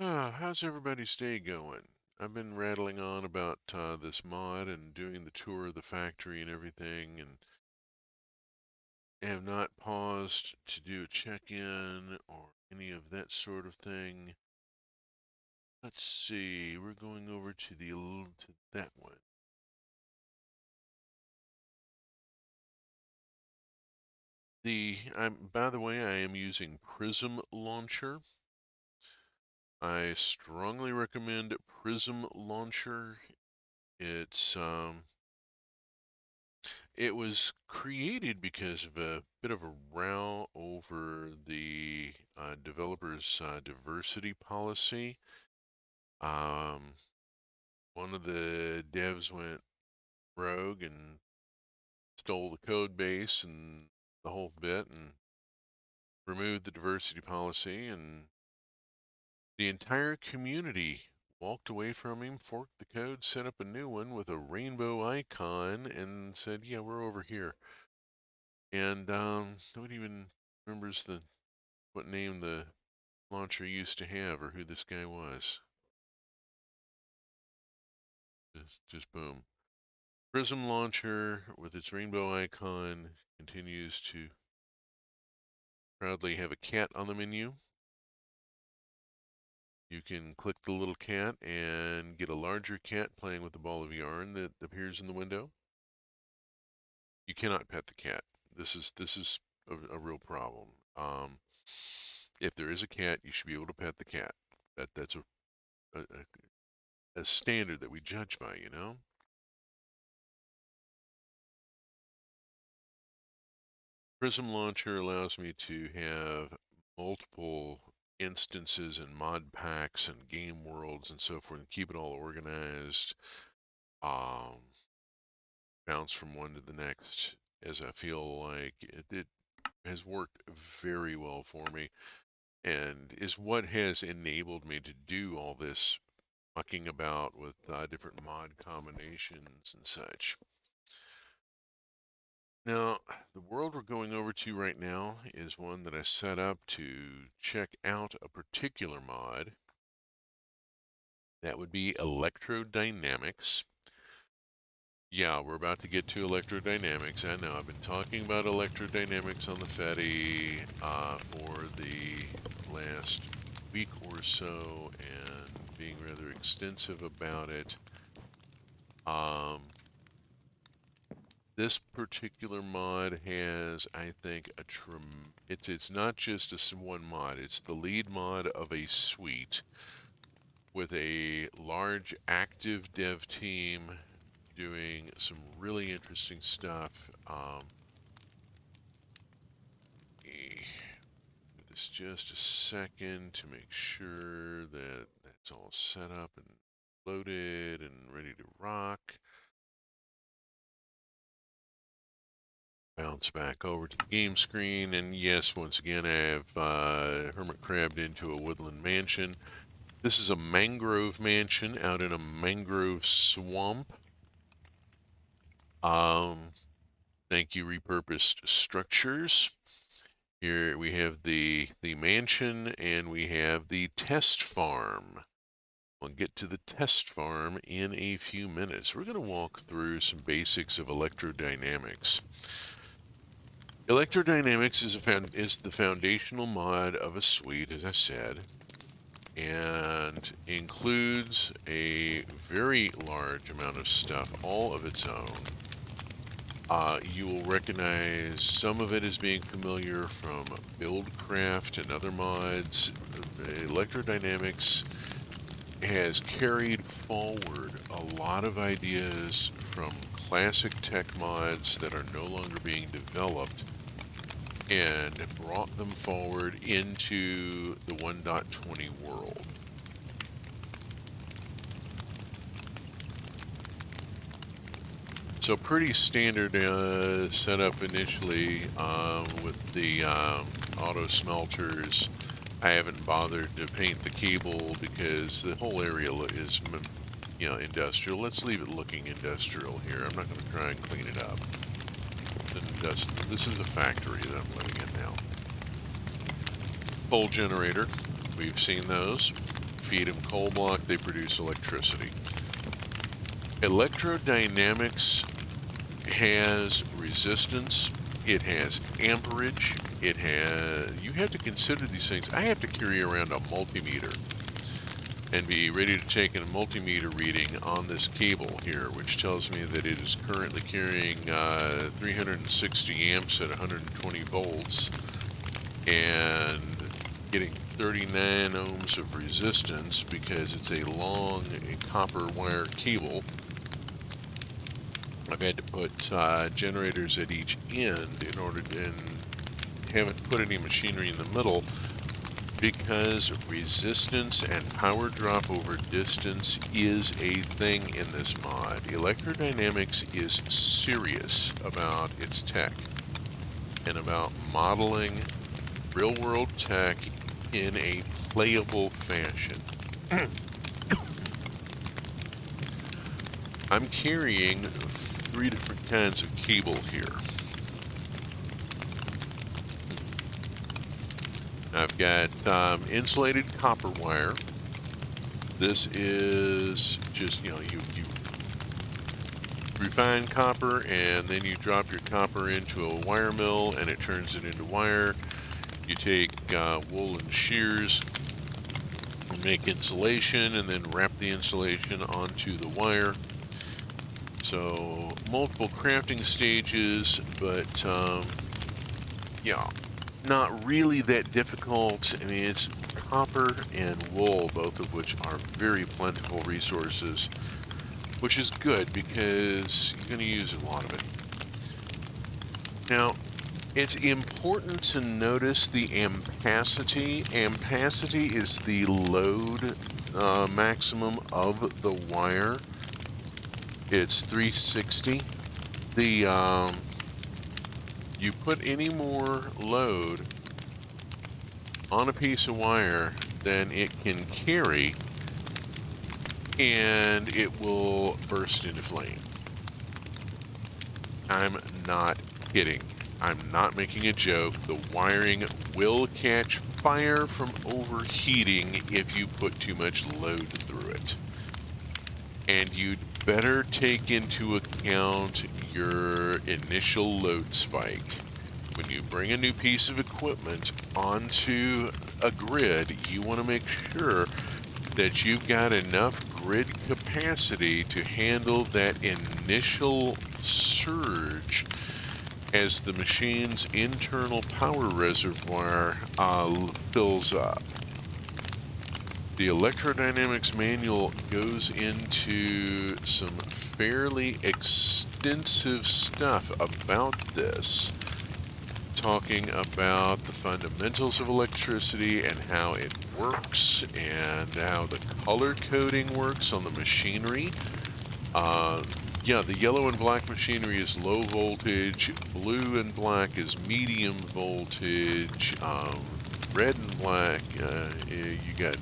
How's everybody's day going? I've been rattling on about this mod and doing the tour of the factory and everything, and have not paused to do a check-in or any of that sort of thing. Let's see, we're going over to that one. By the way, I am using Prism Launcher. I strongly recommend Prism Launcher. It was created because of a bit of a row over the developers' diversity policy. One of the devs went rogue and stole the code base and the whole bit and removed the diversity policy, and the entire community walked away from him, forked the code, set up a new one with a rainbow icon, and said, yeah, we're over here. And nobody even remembers what name the launcher used to have or who this guy was. Just boom. Prism launcher with its rainbow icon continues to proudly have a cat on the menu. You can click the little cat and get a larger cat playing with the ball of yarn that appears in the window. You cannot pet the cat. This is a real problem. If there is a cat, you should be able to pet the cat. That's a standard that we judge by, you know? Prism Launcher allows me to have multiple instances and mod packs and game worlds and so forth, and keep it all organized. Bounce from one to the next as I feel like it has worked very well for me, and is what has enabled me to do all this mucking about with different mod combinations and such. Now, the world we're going over to right now is one that I set up to check out a particular mod. That would be Electrodynamics. Yeah, we're about to get to Electrodynamics. I know, I've been talking about Electrodynamics on the Fetty for the last week or so and being rather extensive about it. This particular mod has, I think, it's not just a one mod, it's the lead mod of a suite with a large active dev team doing some really interesting stuff. Give this just a second to make sure that that's all set up and loaded and ready to rock. Bounce back over to the game screen, and yes, once again, I have hermit crabbed into a woodland mansion. This is a mangrove mansion out in a mangrove swamp. Thank you, repurposed structures. Here we have the mansion, and we have the test farm. We'll get to the test farm in a few minutes. We're going to walk through some basics of electrodynamics. Electrodynamics is the foundational mod of a suite, as I said, and includes a very large amount of stuff, all of its own. You will recognize some of it as being familiar from Buildcraft and other mods. Electrodynamics has carried forward a lot of ideas from classic tech mods that are no longer being developed and brought them forward into the 1.20 world. So pretty standard setup initially with the auto smelters. I haven't bothered to paint the cable because the whole area is, industrial. Let's leave it looking industrial here. I'm not going to try and clean it up. This is a factory that I'm living in now. Coal generator. We've seen those. Feed them coal block. They produce electricity. Electrodynamics has resistance. It has amperage. You have to consider these things. I have to carry around a multimeter and be ready to take a multimeter reading on this cable here, which tells me that it is currently carrying 360 amps at 120 volts and getting 39 ohms of resistance because it's a long copper wire cable. I've had to put generators at each end in order to, and haven't put any machinery in the middle because resistance and power drop over distance is a thing in this mod. Electrodynamics is serious about its tech and about modeling real-world tech in a playable fashion. I'm carrying 3 different kinds of cable here. I've got insulated copper wire. This is just, you refine copper and then you drop your copper into a wire mill and it turns it into wire. You take wool and shears and make insulation and then wrap the insulation onto the wire. So multiple crafting stages, but not really that difficult. I mean, it's copper and wool, both of which are very plentiful resources, which is good because you're going to use a lot of it. Now, it's important to notice the ampacity. Ampacity is the load maximum of the wire. It's 360. You put any more load on a piece of wire than it can carry, and it will burst into flame. I'm not kidding. I'm not making a joke. The wiring will catch fire from overheating if you put too much load through it. And you'd better take into account your initial load spike. When you bring a new piece of equipment onto a grid, you want to make sure that you've got enough grid capacity to handle that initial surge as the machine's internal power reservoir fills up. The Electrodynamics manual goes into some fairly extensive stuff about this, talking about the fundamentals of electricity and how it works and how the color coding works on the machinery. Yeah, the yellow and black machinery is low voltage, blue and black is medium voltage, red and black, you got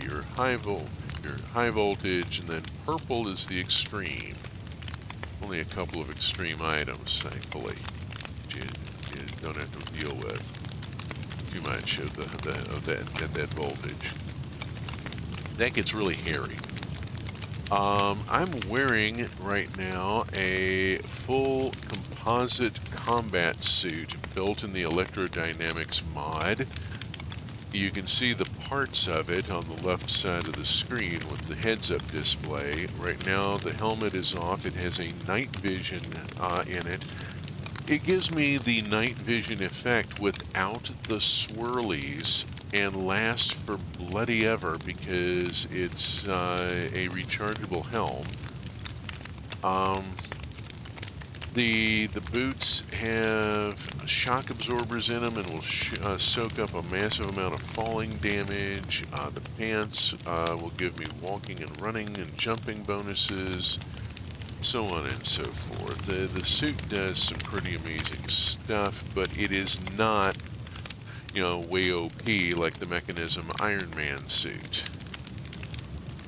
your high voltage, and then purple is the extreme. Only a couple of extreme items, thankfully. You don't have to deal with too much of that voltage. That gets really hairy. I'm wearing right now a full composite combat suit built in the Electrodynamics mod. You can see the parts of it on the left side of the screen with the heads-up display. Right now the helmet is off. It has a night vision in it. It gives me the night vision effect without the swirlies and lasts for bloody ever because it's a rechargeable helm. The boots have shock absorbers in them and will soak up a massive amount of falling damage. The pants will give me walking and running and jumping bonuses, so on and so forth. The suit does some pretty amazing stuff, but it is not, way OP like the Mechanism Iron Man suit.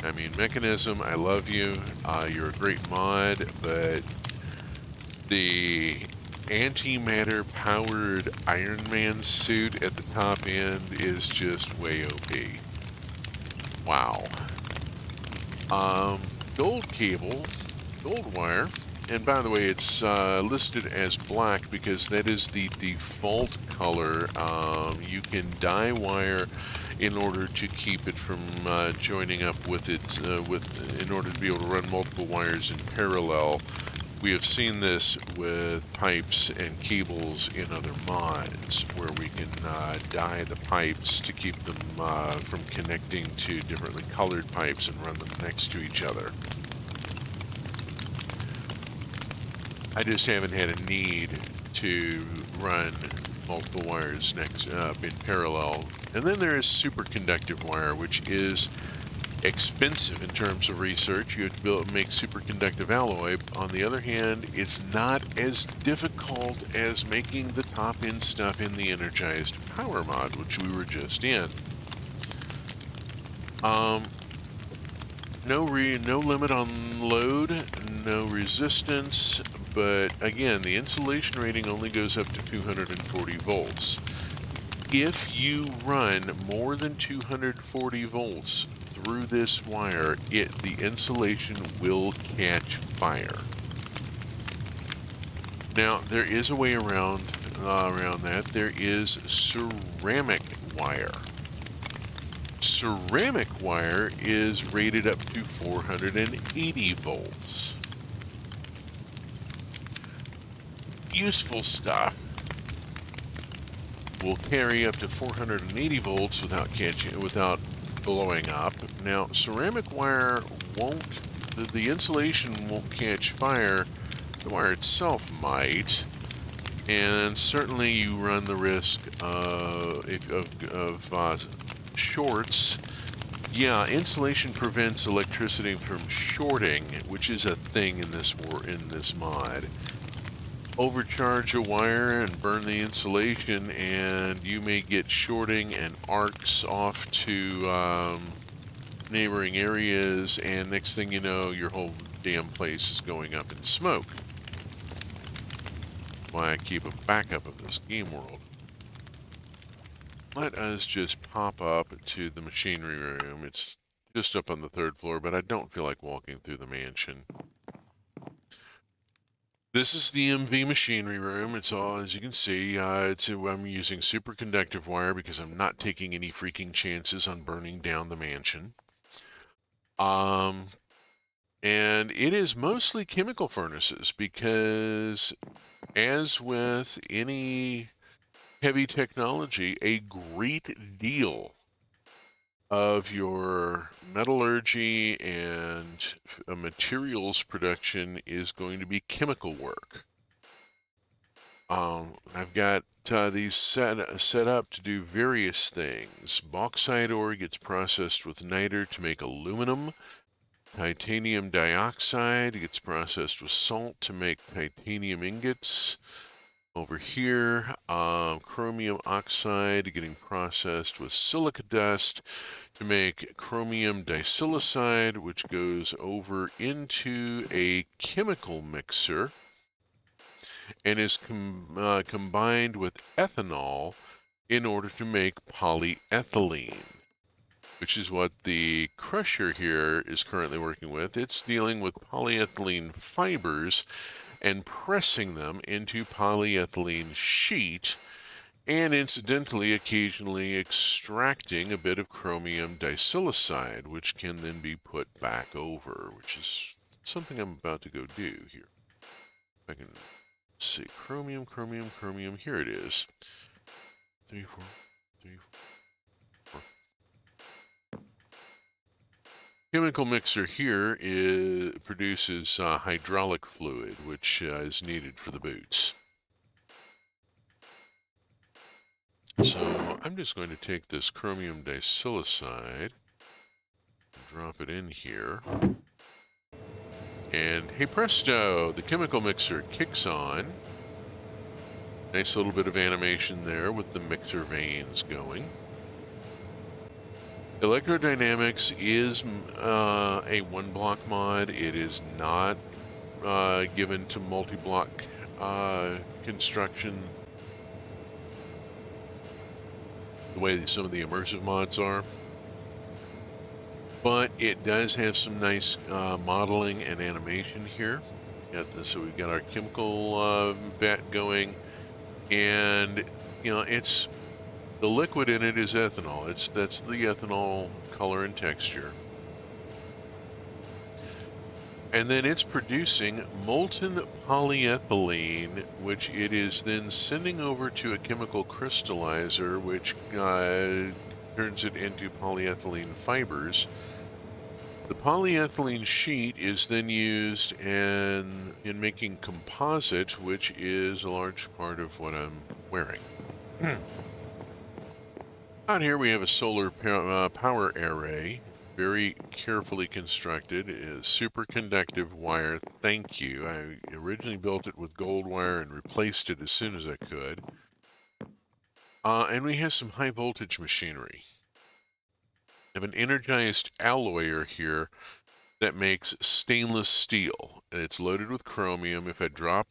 I mean, Mechanism, I love you. You're a great mod, but the antimatter powered Iron Man suit at the top end is just way OP. Wow. Gold cable, gold wire, and by the way, it's listed as black because that is the default color. You can dye wire in order to keep it from joining up with it, in order to be able to run multiple wires in parallel. We have seen this with pipes and cables in other mods, where we can dye the pipes to keep them from connecting to differently colored pipes and run them next to each other. I just haven't had a need to run multiple wires in parallel. And then there is superconductive wire, which is expensive in terms of research. You have to make superconductive alloy. On the other hand, it's not as difficult as making the top end stuff in the Energized Power mod, which we were just in. No limit on load, no resistance, but again, the insulation rating only goes up to 240 volts. If you run more than 240 volts through this wire, the insulation will catch fire. Now, there is a way around that. There is ceramic wire. Ceramic wire is rated up to 480 volts. Useful stuff. Will carry up to 480 volts without blowing up. Now, ceramic wire won't, the insulation won't catch fire. The wire itself might, and certainly you run the risk of shorts. Yeah, insulation prevents electricity from shorting, which is a thing in this mod. Overcharge a wire and burn the insulation, and you may get shorting and arcs off to neighboring areas, and next thing you know, your whole damn place is going up in smoke. Why I keep a backup of this game world. Let us just pop up to the machinery room. It's just up on the 3rd floor, but I don't feel like walking through the mansion. This is the MV machinery room. It's all, as you can see, I'm using superconductive wire because I'm not taking any freaking chances on burning down the mansion. And it is mostly chemical furnaces because, as with any heavy technology, a great deal of your metallurgy and materials production is going to be chemical work. I've got these set up to do various things. Bauxite ore gets processed with niter to make aluminum. Titanium dioxide gets processed with salt to make titanium ingots. Over here, chromium oxide getting processed with silica dust to make chromium disilicide, which goes over into a chemical mixer and is combined with ethanol in order to make polyethylene, which is what the crusher here is currently working with. It's dealing with polyethylene fibers and pressing them into polyethylene sheet, and incidentally occasionally extracting a bit of chromium disilicide, which can then be put back over, which is something I'm about to go do here. If I can see, chromium, here it is. 3, 4, 3, 4. Chemical mixer here produces hydraulic fluid, which is needed for the boots. So I'm just going to take this chromium disilicide, drop it in here, and hey presto, the chemical mixer kicks on. Nice little bit of animation there with the mixer vanes going. Electrodynamics is a one-block mod. It is not given to multi-block construction the way that some of the immersive mods are. But it does have some nice modeling and animation here. So we've got our chemical vat going, and it's the liquid in it is ethanol. That's the ethanol color and texture. And then it's producing molten polyethylene, which it is then sending over to a chemical crystallizer, which turns it into polyethylene fibers. The polyethylene sheet is then used in making composite, which is a large part of what I'm wearing. Out here we have a solar power array, very carefully constructed. It is superconductive wire. Thank you. I originally built it with gold wire and replaced it as soon as I could. And we have some high voltage machinery. I have an energized alloyer here that makes stainless steel. It's loaded with chromium. If I drop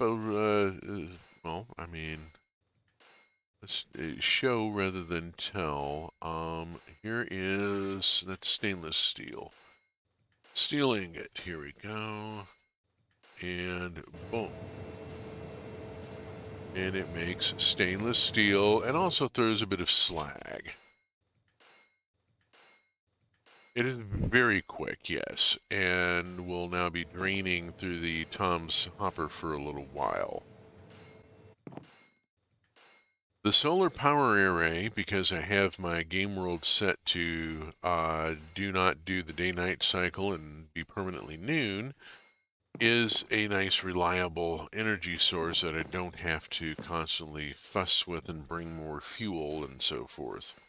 let's show rather than tell. Here is, that's stainless steel. Steel ingot, here we go. And boom. And it makes stainless steel and also throws a bit of slag. It is very quick, yes, and will now be draining through the Tom's hopper for a little while. The solar power array, because I have my game world set to do not do the day-night cycle and be permanently noon, is a nice reliable energy source that I don't have to constantly fuss with and bring more fuel and so forth.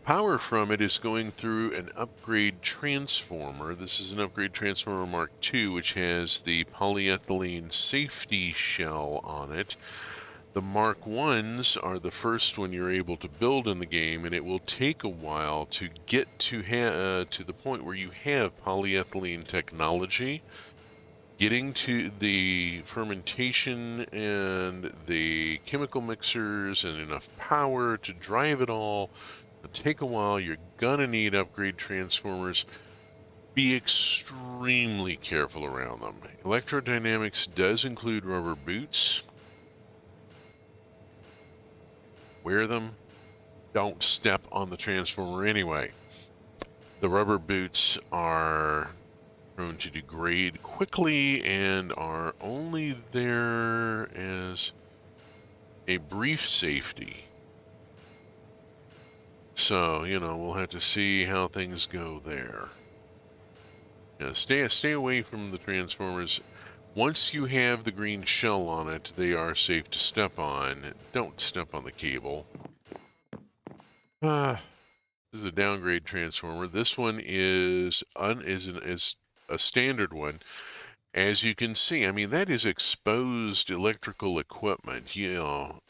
Power from it is going through an upgrade transformer. This is an upgrade transformer Mark II, which has the polyethylene safety shell on it. The Mark I's are the first one you're able to build in the game, and it will take a while to get to the point where you have polyethylene technology. Getting to the fermentation and the chemical mixers and enough power to drive it all will take a while. You're gonna need upgrade transformers. Be extremely careful around them. Electrodynamics does include rubber boots. Wear them. Don't step on the transformer anyway. The rubber boots are prone to degrade quickly and are only there as a brief safety. So, you know, we'll have to see how things go there. Yeah, stay away from the transformers. Once you have the green shell on it, they are safe to step on. Don't step on the cable. This is a downgrade transformer. This one is a standard one. As you can see, I mean, that is exposed electrical equipment. You know,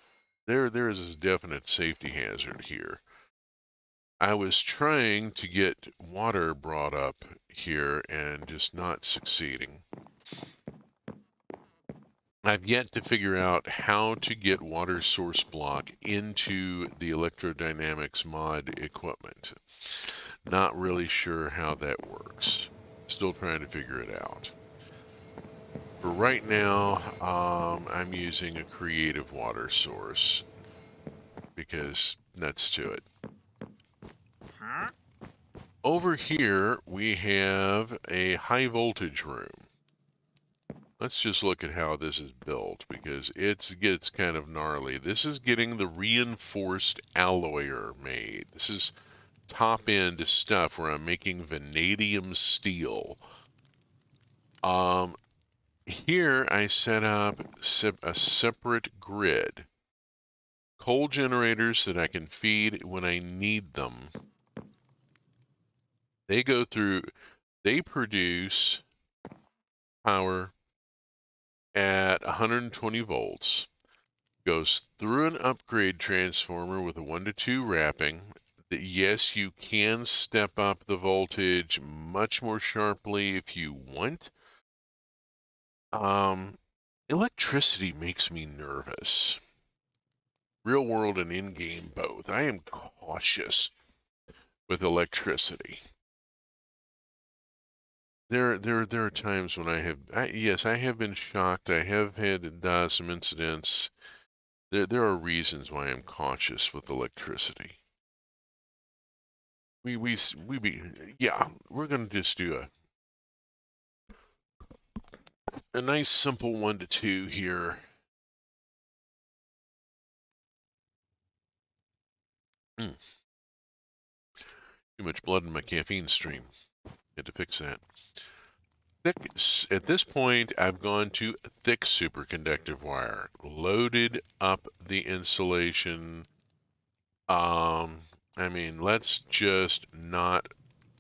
there is a definite safety hazard here. I was trying to get water brought up here and just not succeeding. I've yet to figure out how to get water source block into the Electrodynamics mod equipment. Not really sure how that works. Still trying to figure it out. For right now, I'm using a creative water source because nuts to it. Over here, we have a high voltage room. Let's just look at how this is built because it gets kind of gnarly. This is getting the reinforced alloyer made. This is top end stuff where I'm making vanadium steel. Here I set up a separate grid. Coal generators that I can feed when I need them. They go through, they produce power at 120 volts, goes through an upgrade transformer with a 1 to 2 wrapping. Yes, you can step up the voltage much more sharply if you want. Electricity makes me nervous. Real world and in-game both. I am cautious with electricity. There are times when I have been shocked. I have had some incidents. There are reasons why I'm cautious with electricity. Yeah, we're gonna just do a nice simple 1 to 2 here. Too much blood in my caffeine stream. Had to fix that. At this point, I've gone to thick superconductive wire. Loaded up the insulation. I mean, let's just not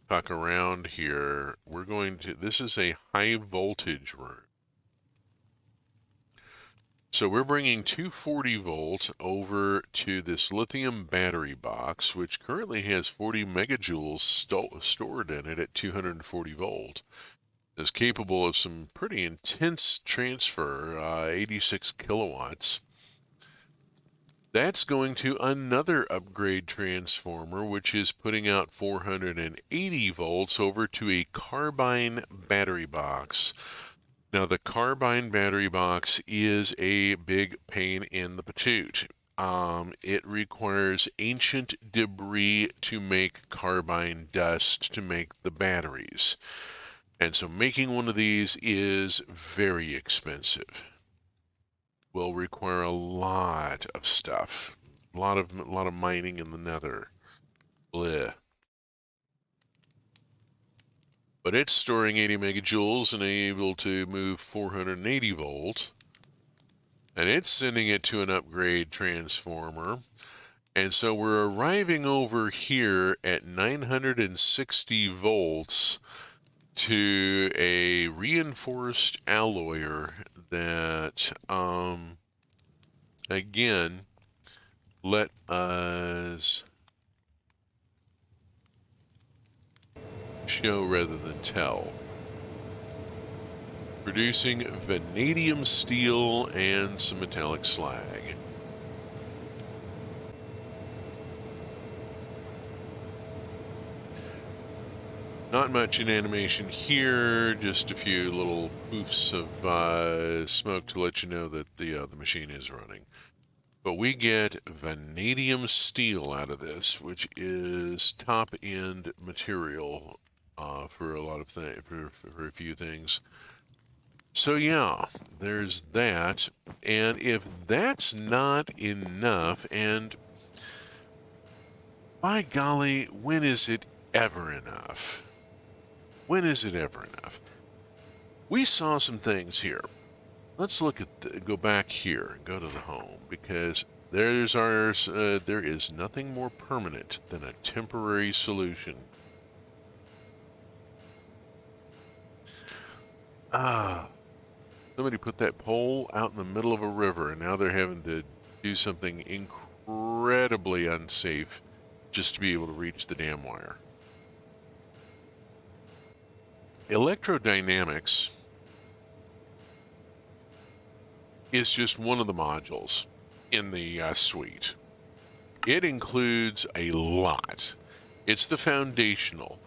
fuck around here. This is a high voltage room. So we're bringing 240 volts over to this lithium battery box, which currently has 40 megajoules stored in it at 240 volt. Is capable of some pretty intense transfer, 86 kilowatts. That's going to another upgrade transformer, which is putting out 480 volts over to a carbine battery box. Now, the carbine battery box is a big pain in the patoot. It requires ancient debris to make carbine dust to make the batteries. And so making one of these is very expensive. Will require a lot of stuff. A lot of mining in the nether. Bleh. But it's storing 80 megajoules and able to move 480 volt. And it's sending it to an upgrade transformer. And so we're arriving over here at 960 volts to a reinforced alloyer that, again, let us show rather than tell. Producing vanadium steel and some metallic slag. Not much in animation here, just a few little poofs of smoke to let you know that the machine is running. But we get vanadium steel out of this, which is top-end material for a lot of things, for a few things. So yeah, there's that. And if that's not enough, and by golly, when is it ever enough? When is it ever enough? We saw some things here. Let's look at go back here and go to the home, because there's ours. There is nothing more permanent than a temporary solution. Somebody put that pole out in the middle of a river, and now they're having to do something incredibly unsafe just to be able to reach the damn wire. Electrodynamics is just one of the modules in the suite. It includes a lot. It's the foundational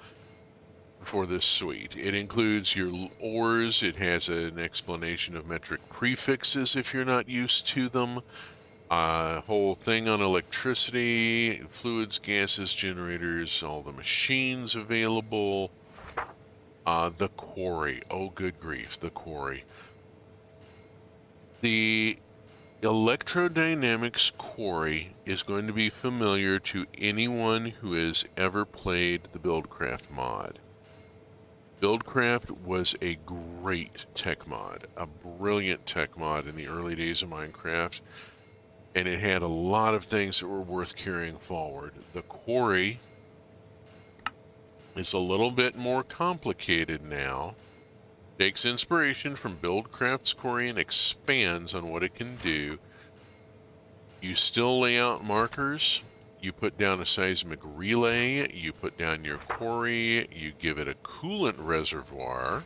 for this suite. It includes your ores. It has an explanation of metric prefixes if you're not used to them. Whole thing on electricity, fluids, gases, generators, all the machines available. The quarry. Oh, good grief, the quarry. The Electrodynamics quarry is going to be familiar to anyone who has ever played the Buildcraft mod. Buildcraft was a great tech mod, a brilliant tech mod in the early days of Minecraft, and it had a lot of things that were worth carrying forward. The quarry is a little bit more complicated now. Takes inspiration from Buildcraft's quarry and expands on what it can do. You still lay out markers. You put down a seismic relay. You put down your quarry. You give it a coolant reservoir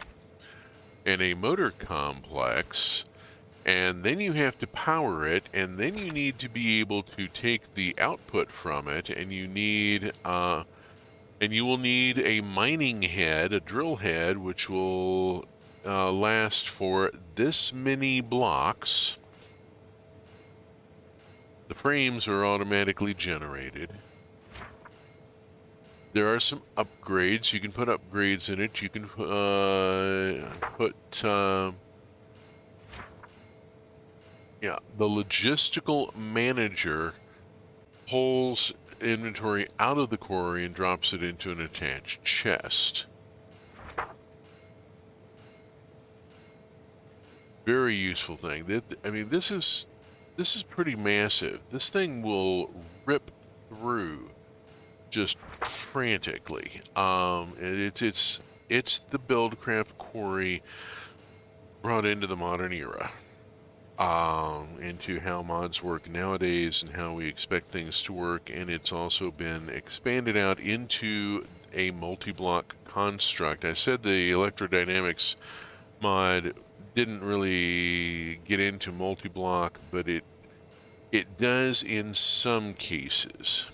and a motor complex. And then you have to power it. And then you need to be able to take the output from it. And you need... and you will need a mining head, a drill head, which will last for this many blocks. The frames are automatically generated. There are some upgrades. You can put upgrades in it. You can put... yeah, the logistical manager pulls inventory out of the quarry and drops it into an attached chest. Very useful thing. I mean, this is pretty massive. This thing will rip through just frantically. It's the Buildcraft quarry brought into the modern era. Into how mods work nowadays and how we expect things to work, and it's also been expanded out into a multi-block construct. I said the Electrodynamics mod didn't really get into multi-block, but it does in some cases.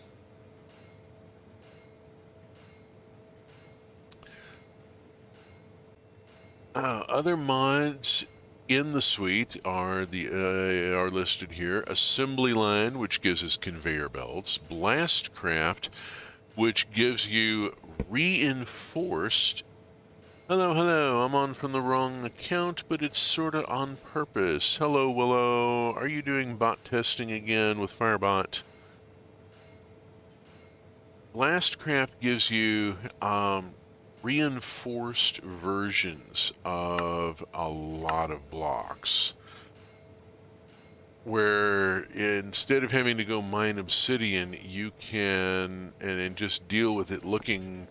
Other mods in the suite are listed here. Assembly line, which gives us conveyor belts. Blastcraft, which gives you reinforced. Hello, I'm on from the wrong account, but it's sort of on purpose. Hello, Willow. Are you doing bot testing again with Firebot? Blastcraft gives you reinforced versions of a lot of blocks, where instead of having to go mine obsidian, you can and just deal with it looking,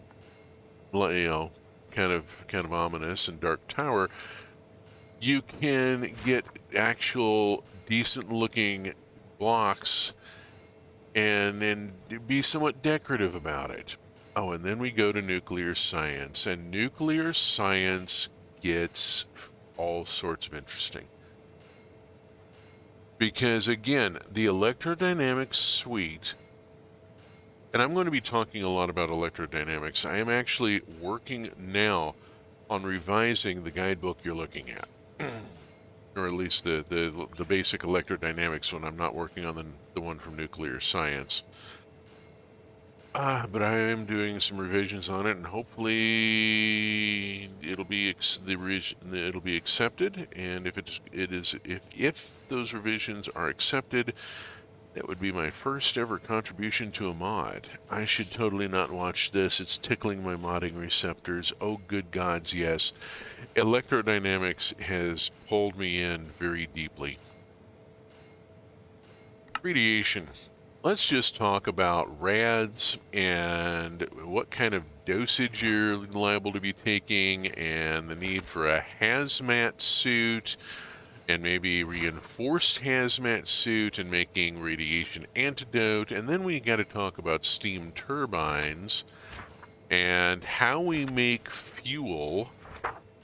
kind of ominous and dark tower. You can get actual decent looking blocks and be somewhat decorative about it. Oh, and then we go to nuclear science, and nuclear science gets all sorts of interesting. Because again, the Electrodynamics suite, and I'm going to be talking a lot about electrodynamics. I am actually working now on revising the guidebook you're looking at. Or at least the basic electrodynamics one. I'm not working on the one from nuclear science. But I am doing some revisions on it, and hopefully it'll be accepted. And if those revisions are accepted, That would be my first ever contribution to a mod. I should totally not watch this. It's tickling my modding receptors. Oh, good gods, yes. Electrodynamics has pulled me in very deeply. Radiation. Let's just talk about rads and what kind of dosage you're liable to be taking and the need for a hazmat suit and maybe reinforced hazmat suit and making radiation antidote. And then we got to talk about steam turbines and how we make fuel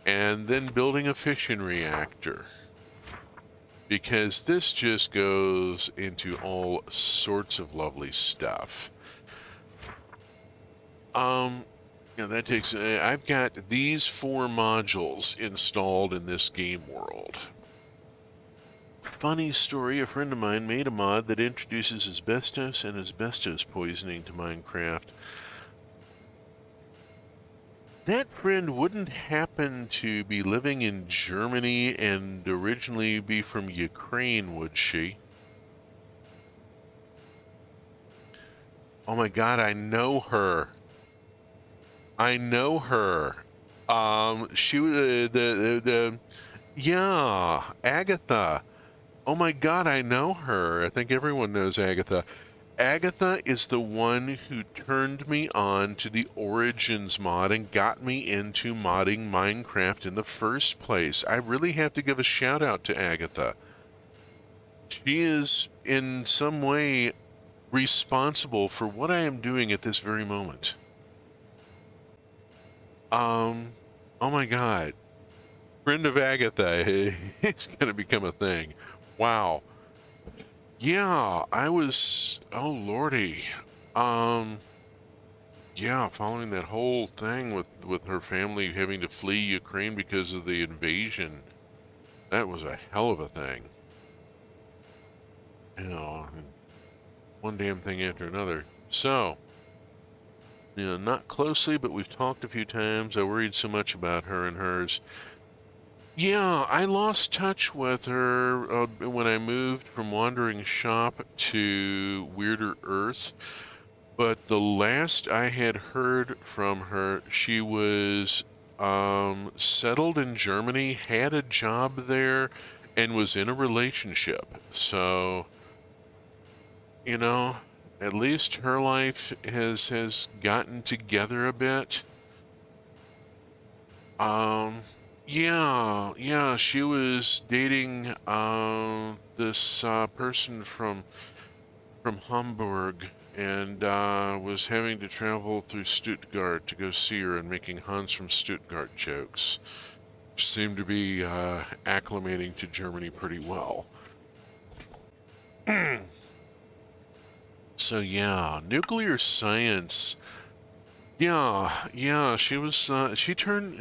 and then building a fission reactor. Because this just goes into all sorts of lovely stuff. That takes, I've got these 4 modules installed in this game world. Funny story, a friend of mine made a mod that introduces asbestos and asbestos poisoning to Minecraft. That friend wouldn't happen to be living in Germany and originally be from Ukraine, would she? Oh my god, I know her. I know her. She was yeah, Agatha. Oh my god, I know her. I think everyone knows Agatha. Agatha is the one who turned me on to the Origins mod and got me into modding Minecraft in the first place. I really have to give a shout out to Agatha. She is in some way responsible for what I am doing at this very moment. Oh my god. Friend of Agatha. It's going to become a thing. Wow. Yeah, I was, oh lordy. Yeah, following that whole thing with her family having to flee Ukraine because of the invasion. That was a hell of a thing. You know, one damn thing after another. So, not closely, but we've talked a few times. I worried so much about her and hers. Yeah, I lost touch with her when I moved from Wandering Shop to Weirder Earth. But the last I had heard from her, she was settled in Germany, had a job there, and was in a relationship. So, at least her life has gotten together a bit. Yeah, she was dating this person from Hamburg and was having to travel through Stuttgart to go see her and making Hans from Stuttgart jokes. Seemed to be acclimating to Germany pretty well. So yeah, nuclear science. Yeah, she was, she turned,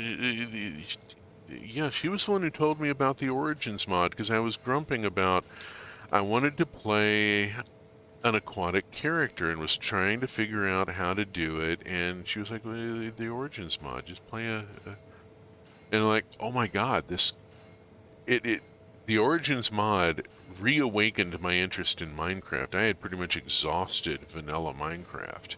yeah, she was the one who told me about the Origins mod, because I was grumping about, I wanted to play an aquatic character and was trying to figure out how to do it, and she was like, well, the Origins mod, just play and like, oh my god, the Origins mod reawakened my interest in Minecraft. I had pretty much exhausted vanilla Minecraft.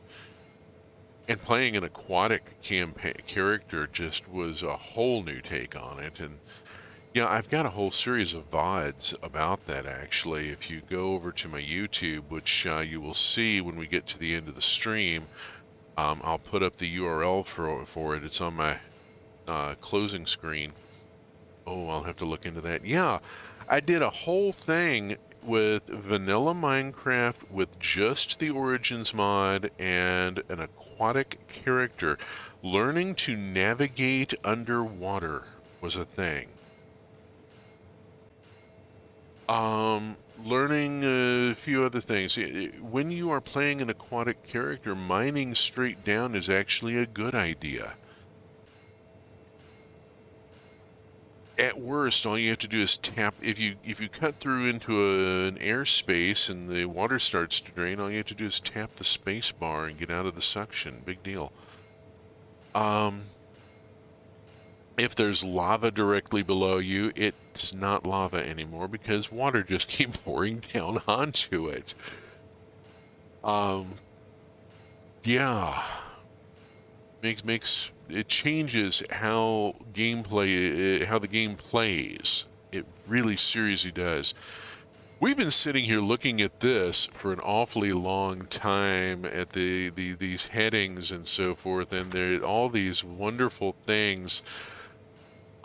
And playing an aquatic character just was a whole new take on it. And yeah, I've got a whole series of VODs about that, actually. If you go over to my YouTube, which you will see when we get to the end of the stream, I'll put up the URL for it. It's on my closing screen. Oh, I'll have to look into that. Yeah, I did a whole thing with vanilla Minecraft with just the Origins mod and an aquatic character. Learning to navigate underwater was a thing. Learning a few other things. When you are playing an aquatic character, mining straight down is actually a good idea. At worst, all you have to do is tap. If you cut through into an airspace and the water starts to drain, all you have to do is tap the space bar and get out of the suction. Big deal. If there's lava directly below you, it's not lava anymore because water just keeps pouring down onto it. Yeah, makes it changes how how the game plays. It really seriously does. We've been sitting here looking at this for an awfully long time at these headings and so forth, and there all these wonderful things.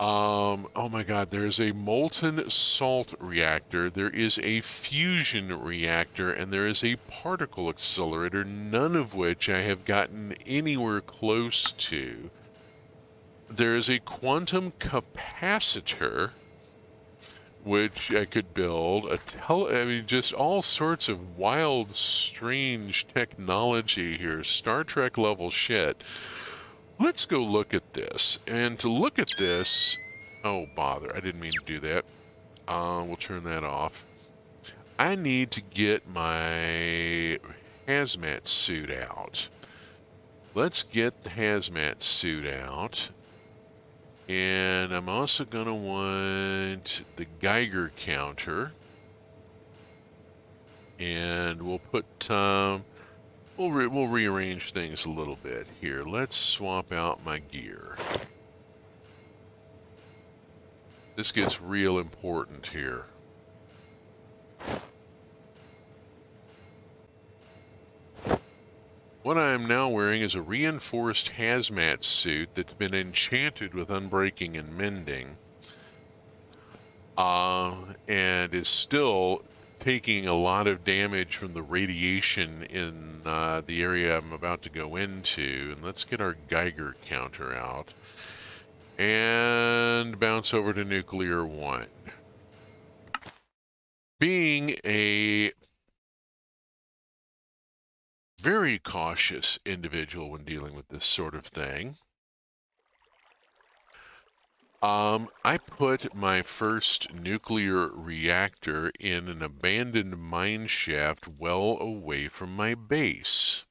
Oh my God, there's a molten salt reactor, there is a fusion reactor, and there is a particle accelerator, none of which I have gotten anywhere close to. There is a quantum capacitor, which I could build, I mean, just all sorts of wild, strange technology here, Star Trek level shit. Let's go look at this. And to look at this, oh bother, I didn't mean to do that. We'll turn that off. I need to get my hazmat suit out. Let's get the hazmat suit out. And I'm also going to want the Geiger counter. And we'll put, we'll rearrange things a little bit here. Let's swap out my gear. This gets real important here. What I am now wearing is a reinforced hazmat suit that's been enchanted with unbreaking and mending. And is still taking a lot of damage from the radiation in the area I'm about to go into. And let's get our Geiger counter out and bounce over to nuclear 1. Being a very cautious individual when dealing with this sort of thing, I put my first nuclear reactor in an abandoned mine shaft well away from my base.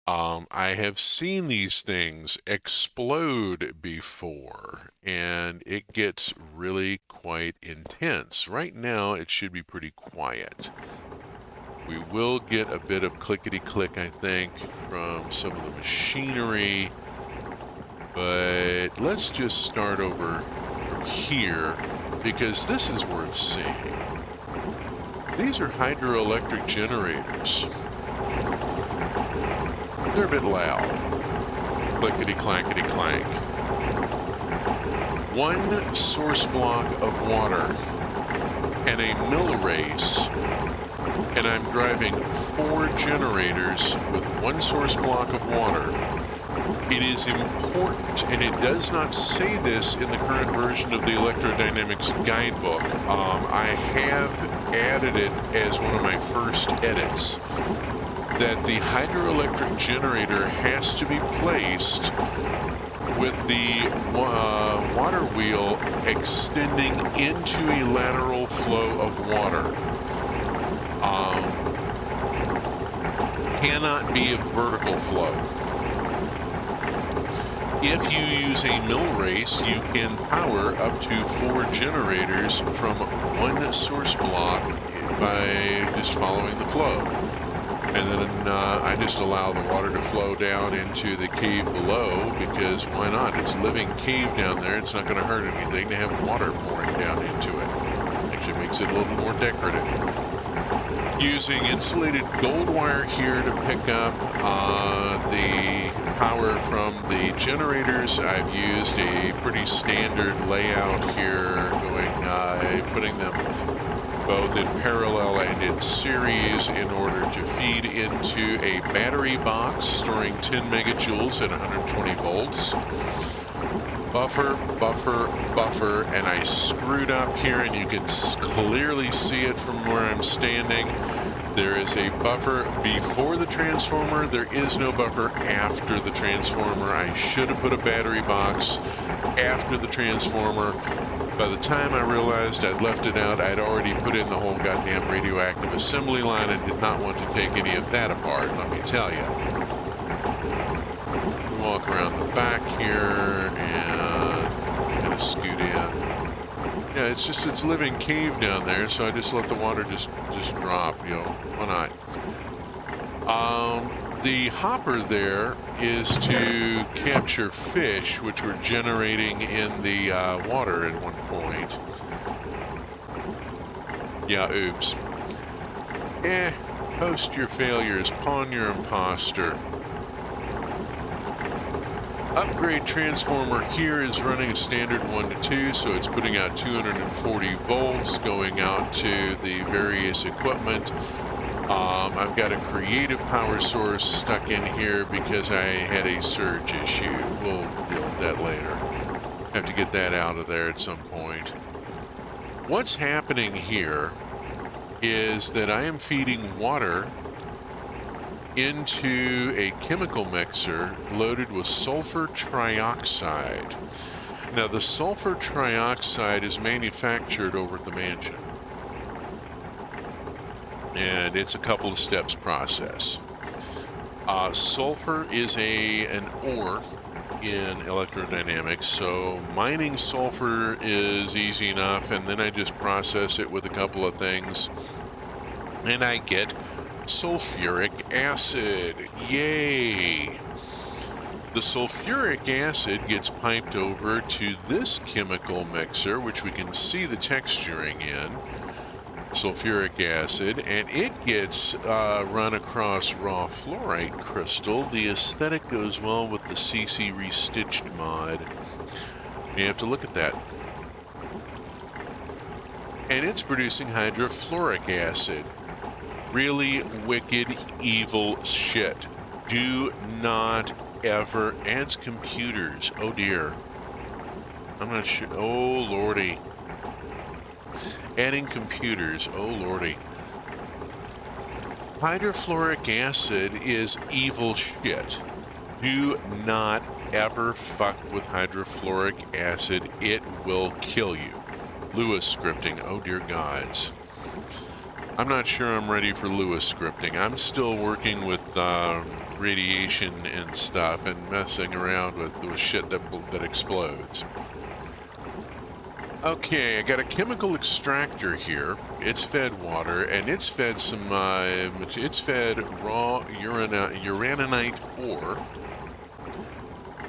I have seen these things explode before, and it gets really quite intense. Right now, it should be pretty quiet. We will get a bit of clickety-click, I think, from some of the machinery. But let's just start over from here, because this is worth seeing. These are hydroelectric generators. They're a bit loud. Clickety-clankety-clank. One source block of water and a mill race, and I'm driving 4 generators with one source block of water. It is important, and it does not say this in the current version of the Electrodynamics guidebook. I have added it as one of my first edits, that the hydroelectric generator has to be placed with the water wheel extending into a lateral flow of water. Cannot be a vertical flow. If you use a mill race, you can power up to 4 generators from one source block by just following the flow. And then I just allow the water to flow down into the cave below, because why not? It's a living cave down there. It's not going to hurt anything to have water pouring down into it. Actually makes it a little more decorative. Using insulated gold wire here to pick up the power from the generators. I've used a pretty standard layout here, putting them both in parallel and in series in order to feed into a battery box storing 10 megajoules at 120 volts. Buffer, buffer, buffer, and I screwed up here, and you can clearly see it from where I'm standing. There is a buffer before the transformer. There is no buffer after the transformer. I should have put a battery box after the transformer. By the time I realized I'd left it out, I'd already put in the whole goddamn radioactive assembly line and did not want to take any of that apart, let me tell you. We walk around the back here and kind of scoot in. Yeah, it's living cave down there, so I just let the water just drop, you know, why not? The hopper there is to capture fish, which were generating in the water at one point. Yeah, oops. Post your failures, pawn your imposter. Upgrade transformer here is running a standard 1 to 2, so it's putting out 240 volts going out to the various equipment. I've got a creative power source stuck in here because I had a surge issue. We'll deal with that later. Have to get that out of there at some point. What's happening here is that I am feeding water into a chemical mixer loaded with sulfur trioxide. Now, the sulfur trioxide is manufactured over at the mansion, and it's a couple of steps process. Sulfur is an ore in electrodynamics, so mining sulfur is easy enough, and then I just process it with a couple of things, and I get sulfuric acid. Yay! The sulfuric acid gets piped over to this chemical mixer, which we can see the texturing in. Sulfuric acid, and it gets run across raw fluorite crystal. The aesthetic goes well with the CC Restitched mod. You have to look at that. And it's producing hydrofluoric acid. Really wicked, evil shit. Do not ever... Adds computers. Oh dear. I'm not sure. Oh lordy. Adding computers. Oh lordy. Hydrofluoric acid is evil shit. Do not ever fuck with hydrofluoric acid. It will kill you. Lewis scripting. Oh dear gods. I'm not sure I'm ready for Lewis scripting. I'm still working with radiation and stuff and messing around with shit that explodes. Okay, I got a chemical extractor here. It's fed water, and it's fed some, it's fed raw uraninite ore,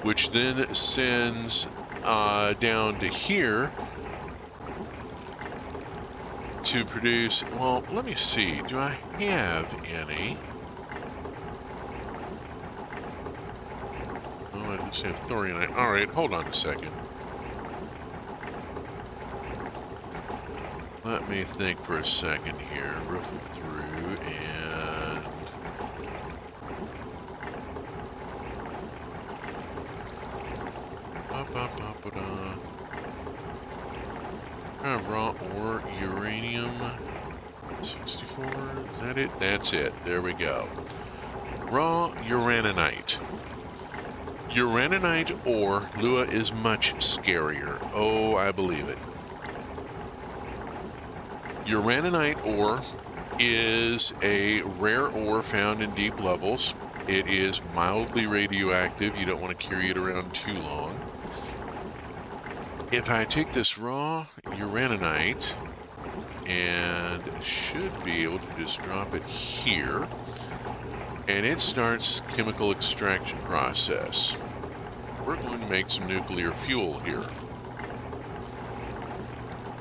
which then sends down to here to produce, well, let me see, do I have any? Oh, I just have thoriumite. All right, hold on a second. Let me think for a second here, riffle through, and... Kind of raw ore, uranium, 64, is that it? That's it, there we go. Raw uraninite. Uraninite ore, Lua, is much scarier. Oh, I believe it. Uraninite ore is a rare ore found in deep levels. It is mildly radioactive. You don't want to carry it around too long. If I take this raw uraninite and should be able to just drop it here, and it starts chemical extraction process. We're going to make some nuclear fuel here.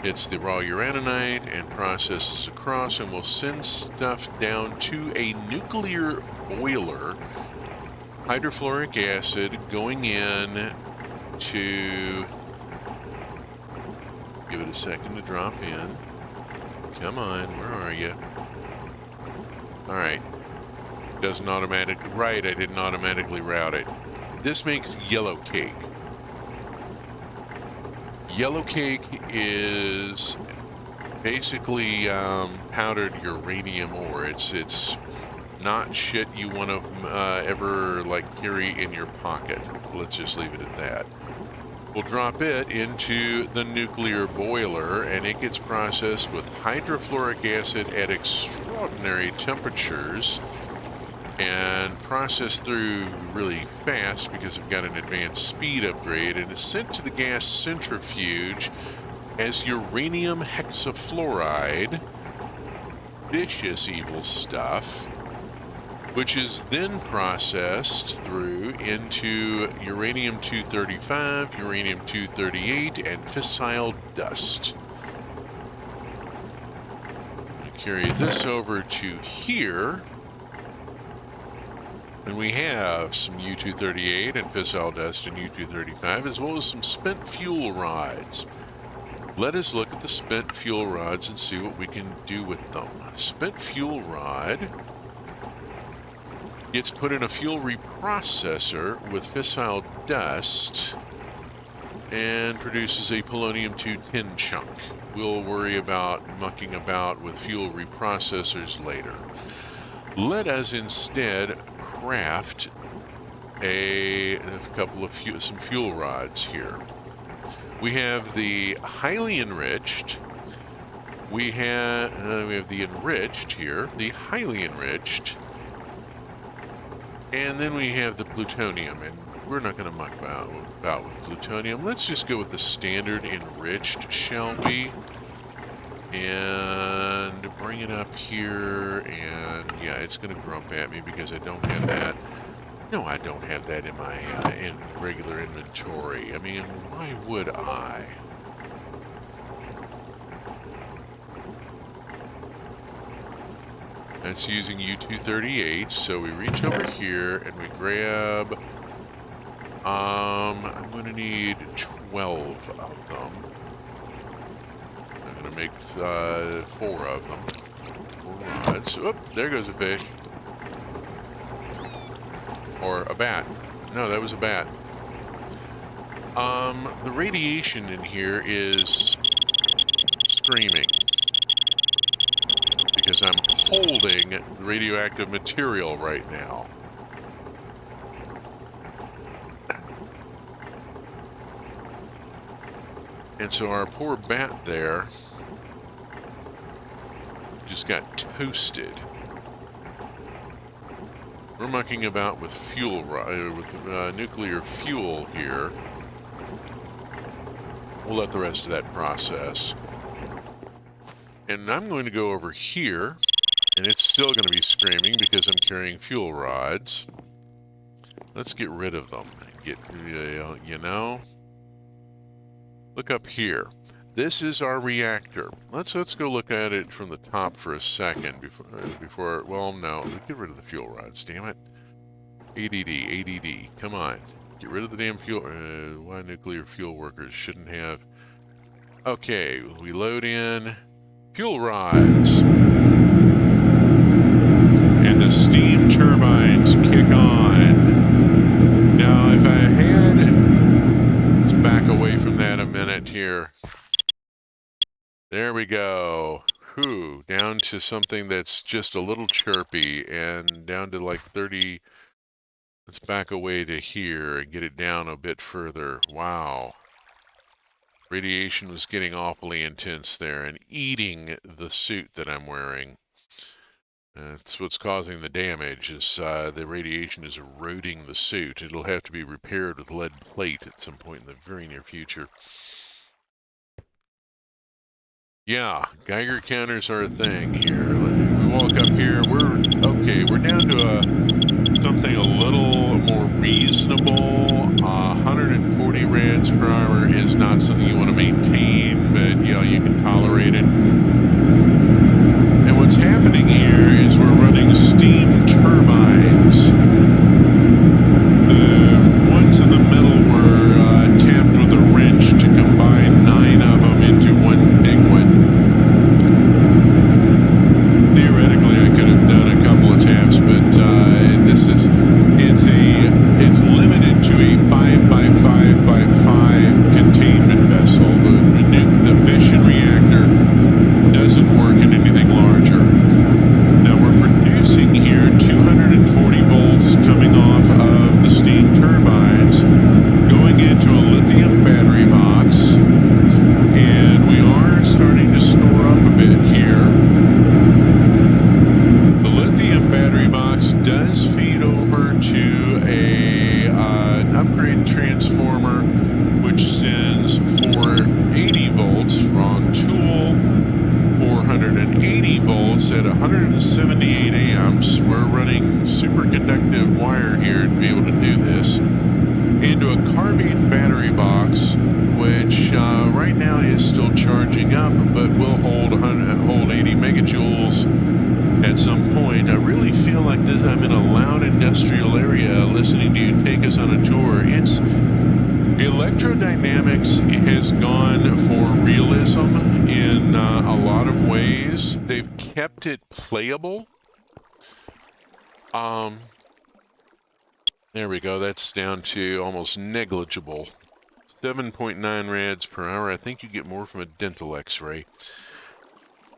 It's the raw uraninite and processes across, and we'll send stuff down to a nuclear boiler. Hydrofluoric acid going in to... Give it a second to drop in. Come on, where are you? Alright. Doesn't automatically... Right, I didn't automatically route it. This makes yellow cake. Yellow cake is basically powdered uranium ore. It's not shit you want to ever like carry in your pocket. Let's just leave it at that. We'll drop it into the nuclear boiler, and it gets processed with hydrofluoric acid at extraordinary temperatures and processed through really fast because I've got an advanced speed upgrade, and it's sent to the gas centrifuge as uranium hexafluoride, vicious evil stuff, which is then processed through into uranium-235, uranium-238, and fissile dust. I carry this over to here, and we have some U-238 and fissile dust and U-235, as well as some spent fuel rods. Let us look at the spent fuel rods and see what we can do with them. Spent fuel rod gets put in a fuel reprocessor with fissile dust and produces a polonium-210 chunk. We'll worry about mucking about with fuel reprocessors later. Let us instead craft some fuel rods here. We have the highly enriched. We have the enriched here, the highly enriched, and then we have the plutonium. And we're not going to muck about with plutonium. Let's just go with the standard enriched, shall we? And bring it up here, and yeah, it's going to grump at me because I don't have that. No, I don't have that in my regular inventory. I mean, why would I? That's using U-238, so we reach over here and we grab... I'm going to need 12 of them. I'm going to make 4 of them. 4 rods. Oop, there goes a fish. Or a bat. No, that was a bat. The radiation in here is screaming. Because I'm holding radioactive material right now. And so our poor bat there just got toasted. We're mucking about with fuel, with nuclear fuel here. We'll let the rest of that process. And I'm going to go over here, and it's still going to be screaming because I'm carrying fuel rods. Let's get rid of them. Get, you know. Look up here. This is our reactor. Let's go look at it from the top for a second before. Well, no, get rid of the fuel rods. Damn it. ADD. Come on, get rid of the damn fuel. Why nuclear fuel workers shouldn't have? Okay, we load in fuel rods, and the steam turbines kick on. Now, if I had, let's back away from that a minute here. There we go. Whew, down to something that's just a little chirpy, and down to like 30. Let's back away to here and get it down a bit further. Wow. Radiation was getting awfully intense there and eating the suit that I'm wearing. That's what's causing the damage, is the radiation is eroding the suit. It'll have to be repaired with lead plate at some point in the very near future. Yeah, Geiger counters are a thing here. We walk up here, we're down to something a little more reasonable. 140 rads per hour is not something you want to maintain, but yeah, you can tolerate it. And what's happening here is we're running steam turbines. The ones in the middle were tapped with a wrench to combine 9 of them into one big one. Theoretically, I could have done a couple of taps, but it's limited to a 5x5x5 containment vessel. The fission reactor 178 amps. We're running superconductive wire here to be able to do this. Into a carbine battery box, which right now is still charging up, but will hold 80 megajoules at some point. I really feel like this. I'm in a loud industrial area listening to you take us on a tour. It's Electrodynamics has gone for realism in a lot of ways. They've kept it playable. There we go. That's down to almost negligible. 7.9 rads per hour. I think you get more from a dental x-ray.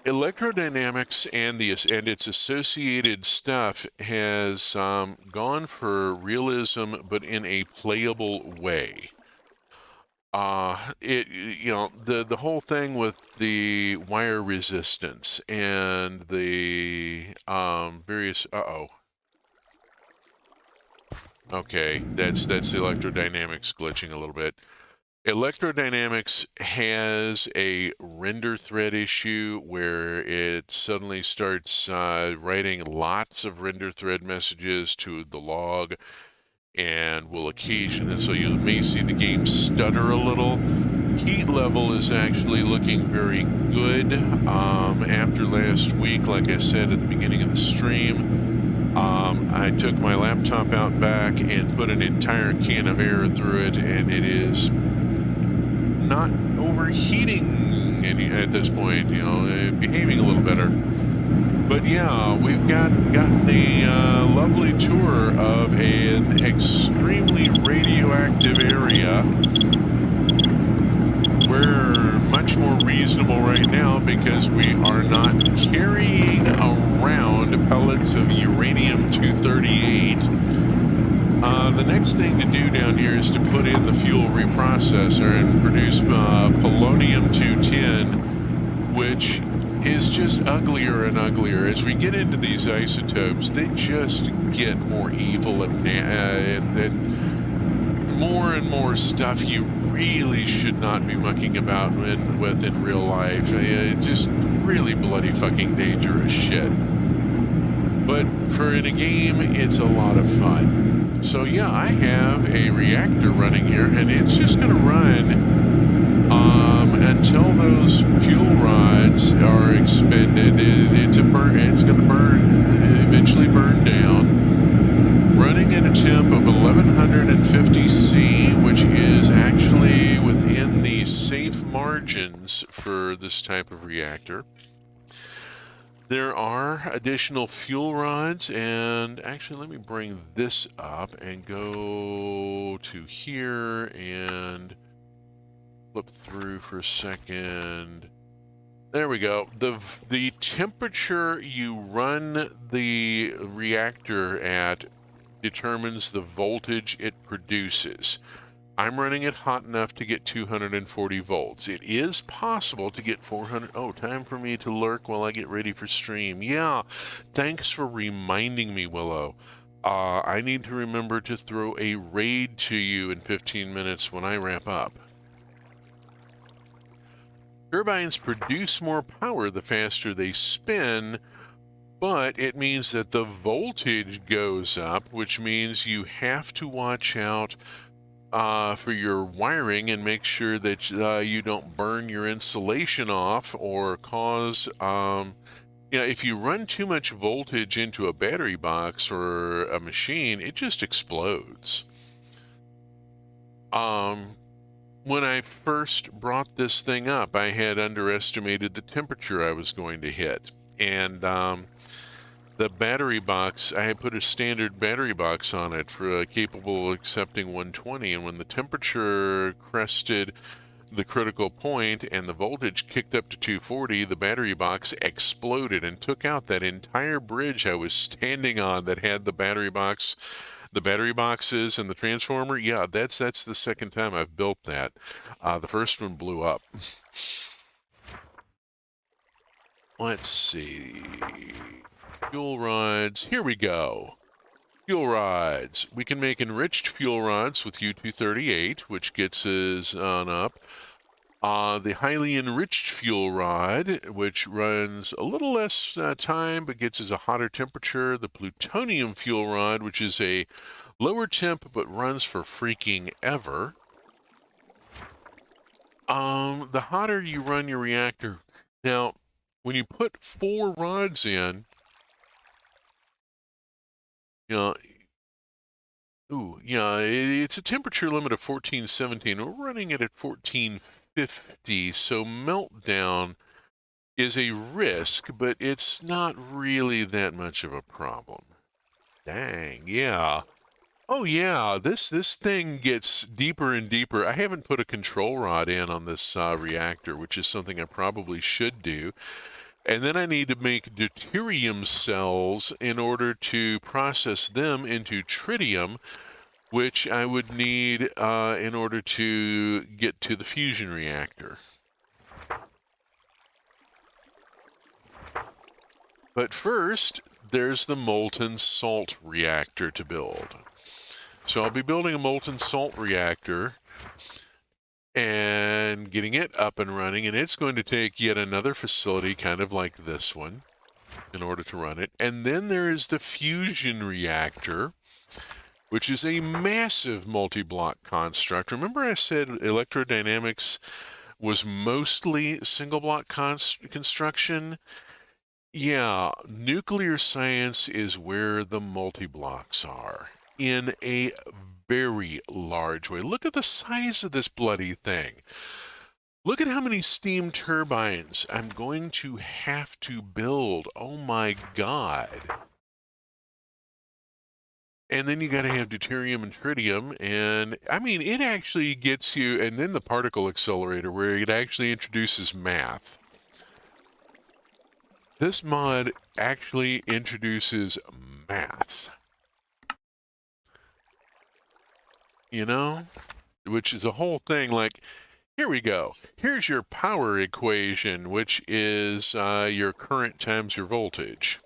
Electrodynamics and its associated stuff has gone for realism, but in a playable way. The whole thing with the wire resistance and the various okay, that's the electrodynamics glitching a little bit. Electrodynamics has a render thread issue where it suddenly starts writing lots of render thread messages to the log, and will occasionally, so you may see the game stutter a little. Heat level is actually looking very good. After last week, like I said at the beginning of the stream, I took my laptop out back and put an entire can of air through it, and it is not overheating at this point, behaving a little better. But yeah, we've gotten a lovely tour of an extremely radioactive area. We're much more reasonable right now because we are not carrying around pellets of uranium-238. The next thing to do down here is to put in the fuel reprocessor and produce polonium-210, which is just uglier and uglier. As we get into these isotopes, they just get more evil and more stuff you really should not be mucking about with in real life. Just really bloody fucking dangerous shit. But for in a game, it's a lot of fun. So yeah, I have a reactor running here, and it's just going to run until those fuel rods are expended. It's going to eventually burn down. Running at a temp of 1150 C, which is actually within the safe margins for this type of reactor. There are additional fuel rods, and actually let me bring this up and go to here and flip through for a second. There we go. The temperature you run the reactor at determines the voltage it produces. I'm running it hot enough to get 240 volts. It is possible to get 400. Oh, time for me to lurk while I get ready for stream. Yeah, thanks for reminding me, Willow. I need to remember to throw a raid to you in 15 minutes when I wrap up. Turbines produce more power the faster they spin, but it means that the voltage goes up, which means you have to watch out for your wiring and make sure that you don't burn your insulation off or cause, if you run too much voltage into a battery box or a machine, it just explodes. When I first brought this thing up, I had underestimated the temperature I was going to hit. And the battery box, I had put a standard battery box on it for capable of accepting 120. And when the temperature crested the critical point and the voltage kicked up to 240, the battery box exploded and took out that entire bridge I was standing on that had the battery box. The battery boxes and the transformer, yeah, that's the second time I've built that. The first one blew up. Let's see. Fuel rods. Here we go. Fuel rods. We can make enriched fuel rods with U-238, which gets us on up. The highly enriched fuel rod, which runs a little less time but gets us a hotter temperature. The plutonium fuel rod, which is a lower temp but runs for freaking ever. The hotter you run your reactor. Now, when you put 4 rods in, you know, it's a temperature limit of 1417. We're running it at 1450, so meltdown is a risk, but it's not really that much of a problem. Dang, yeah. Oh yeah, this thing gets deeper and deeper. I haven't put a control rod in on this reactor, which is something I probably should do. And then I need to make deuterium cells in order to process them into tritium, which I would need in order to get to the fusion reactor. But first, there's the molten salt reactor to build. So I'll be building a molten salt reactor and getting it up and running, and it's going to take yet another facility kind of like this one in order to run it. And then there is the fusion reactor, which is a massive multi-block construct. Remember I said Electrodynamics was mostly single-block construction? Yeah, nuclear science is where the multi-blocks are, in a very large way. Look at the size of this bloody thing. Look at how many steam turbines I'm going to have to build. Oh my God. And then you got to have deuterium and tritium, and I mean, it actually gets you, and then the particle accelerator where it actually introduces math. This mod actually introduces math. You know, which is a whole thing. Like, here we go. Here's your power equation, which is your current times your voltage.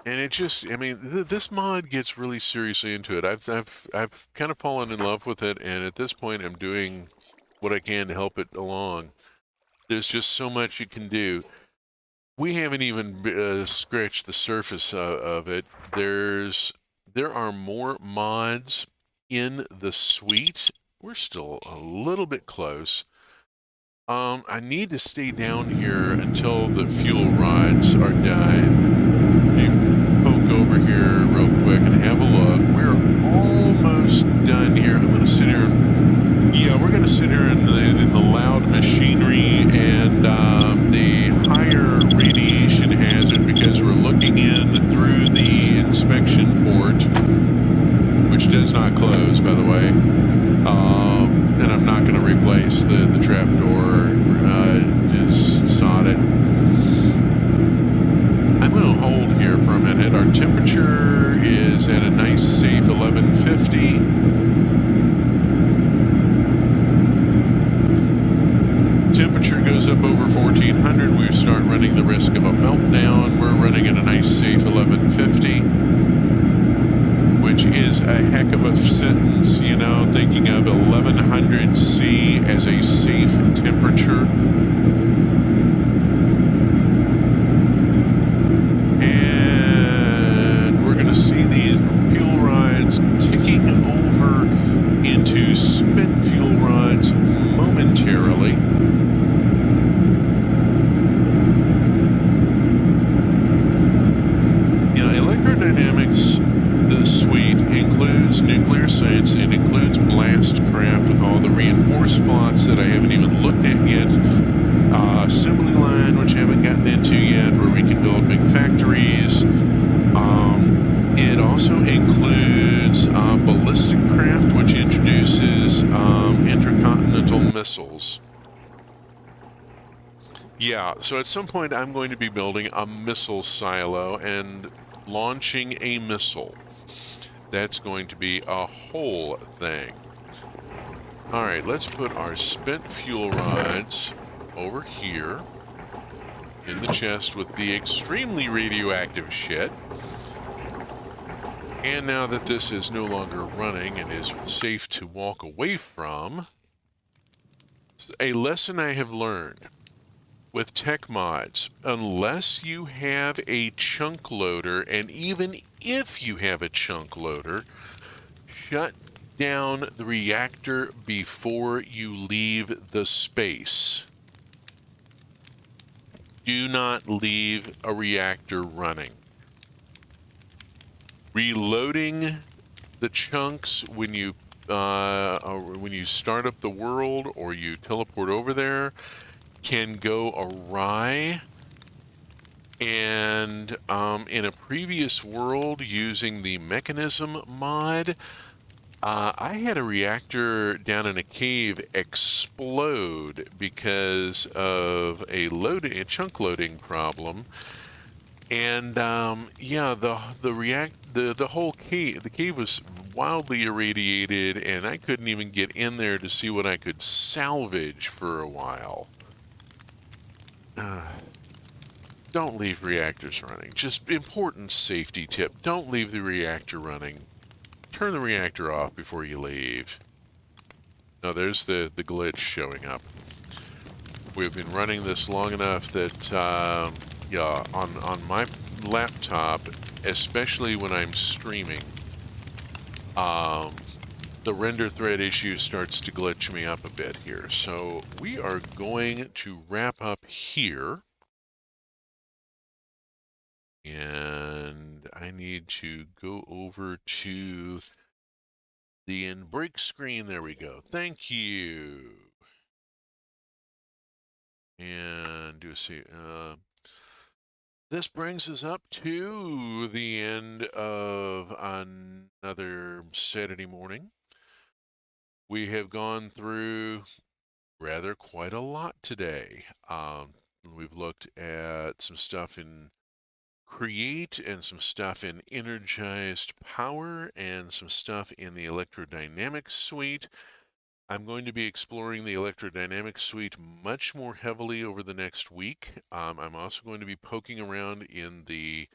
And it just, I mean, this mod gets really seriously into it. I've kind of fallen in love with it, and at this point I'm doing what I can to help it along. There's just so much you can do. We haven't even scratched the surface of it. There are more mods in the suite. We're still a little bit close. I need to stay down here until the fuel rods are done. Let me poke over here real quick and have a look. We're almost done here. I'm going to sit here. Yeah, we're going to sit here in the loud machinery and the higher radiation hazard, because we're looking in through the inspection port, which does not close, by the way. And I'm not going to replace the trap door. Just sod it. I'm going to hold here for a minute. Our temperature is at a nice safe 1150. Temperature goes up over 1400, we start running the risk of a meltdown. We're running at a nice safe 1150, which is a heck of a sentence, you know, thinking of 1100 C as a safe temperature. And we're going to see these fuel rods ticking over into spent fuel rods momentarily. Electrodynamics, the suite, includes nuclear science. It includes blastcraft with all the reinforced spots that I haven't even looked at yet. Assembly line, which I haven't gotten into yet, where we can build big factories. It also includes ballistic craft, which introduces intercontinental missiles. Yeah, so at some point I'm going to be building a missile silo and launching a missile. That's going to be a whole thing. All right, let's put our spent fuel rods over here in the chest with the extremely radioactive shit. And now that this is no longer running and is safe to walk away from, a lesson I have learned with tech mods, unless you have a chunk loader, and even if you have a chunk loader, shut down the reactor before you leave the space. Do not leave a reactor running. Reloading the chunks when you start up the world or you teleport over there can go awry. And in a previous world using the mechanism mod, I had a reactor down in a cave explode because of a chunk loading problem. And yeah, the whole cave, the cave was wildly irradiated, and I couldn't even get in there to see what I could salvage for a while. Don't leave reactors running. Just important safety tip: don't leave the reactor running. Turn the reactor off before you leave. No, there's the glitch showing up. We've been running this long enough that yeah, on my laptop, especially when I'm streaming, the render thread issue starts to glitch me up a bit here. So we are going to wrap up here. And I need to go over to the in-break screen. There we go. Thank you. And do see. This brings us up to the end of another Saturday morning. We have gone through rather quite a lot today. We've looked at some stuff in Create and some stuff in Energized Power and some stuff in the Electrodynamics suite. I'm going to be exploring the Electrodynamics suite much more heavily over the next week. I'm also going to be poking around in the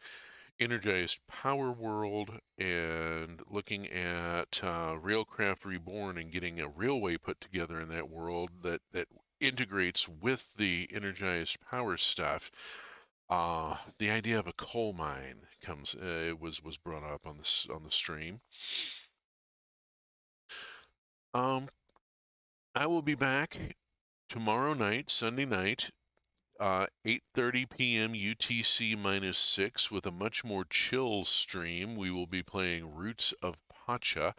Energized Power world and looking at Railcraft Reborn and getting a railway put together in that world that integrates with the Energized Power stuff. The idea of a coal mine was brought up on the stream. I will be back tomorrow night, Sunday night, 8:30 p.m. UTC -6 with a much more chill stream. We will be playing Roots of Pacha,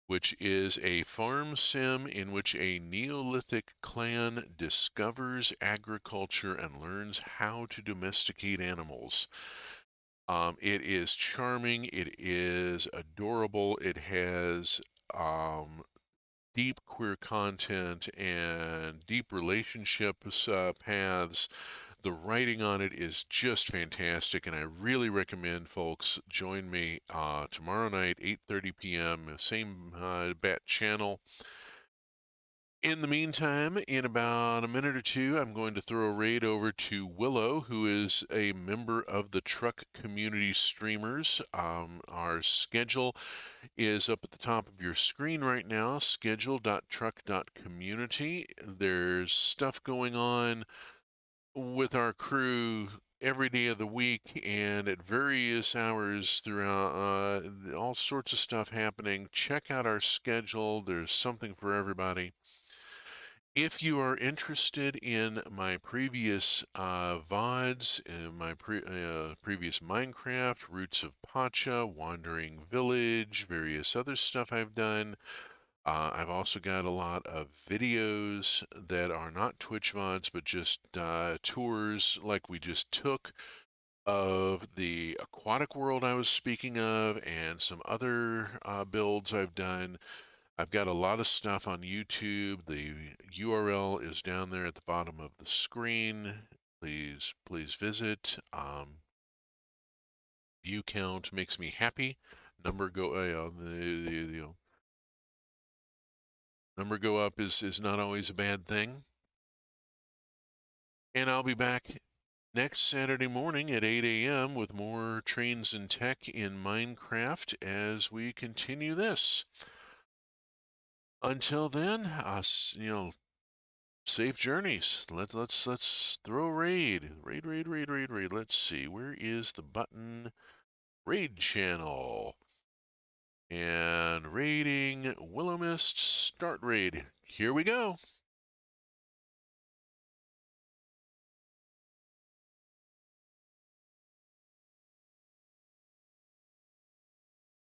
which is a farm sim in which a Neolithic clan discovers agriculture and learns how to domesticate animals. It is charming. It is adorable. It has deep queer content and deep relationships paths. The writing on it is just fantastic, and I really recommend folks join me tomorrow night, 8:30 p.m., same bat channel. In the meantime, in about a minute or two, I'm going to throw a raid over to Willow, who is a member of the Truck Community Streamers. Our schedule is up at the top of your screen right now, schedule.truck.community. There's stuff going on with our crew every day of the week and at various hours throughout, all sorts of stuff happening. Check out our schedule. There's something for everybody. If you are interested in my previous VODs, my previous Minecraft, Roots of Pacha, Wandering Village, various other stuff I've done, I've also got a lot of videos that are not Twitch VODs, but just tours like we just took of the aquatic world I was speaking of and some other builds I've done. I've got a lot of stuff on YouTube. The URL is down there at the bottom of the screen. Please visit. View count makes me happy. Number go number go up is not always a bad thing. And I'll be back next Saturday morning at 8 a.m. with more Trains and Tech in Minecraft as we continue this. Until then, safe journeys. Let's throw a raid. Raid. Let's see. Where is the button? Raid channel. And raiding Willow Mist start raid. Here we go.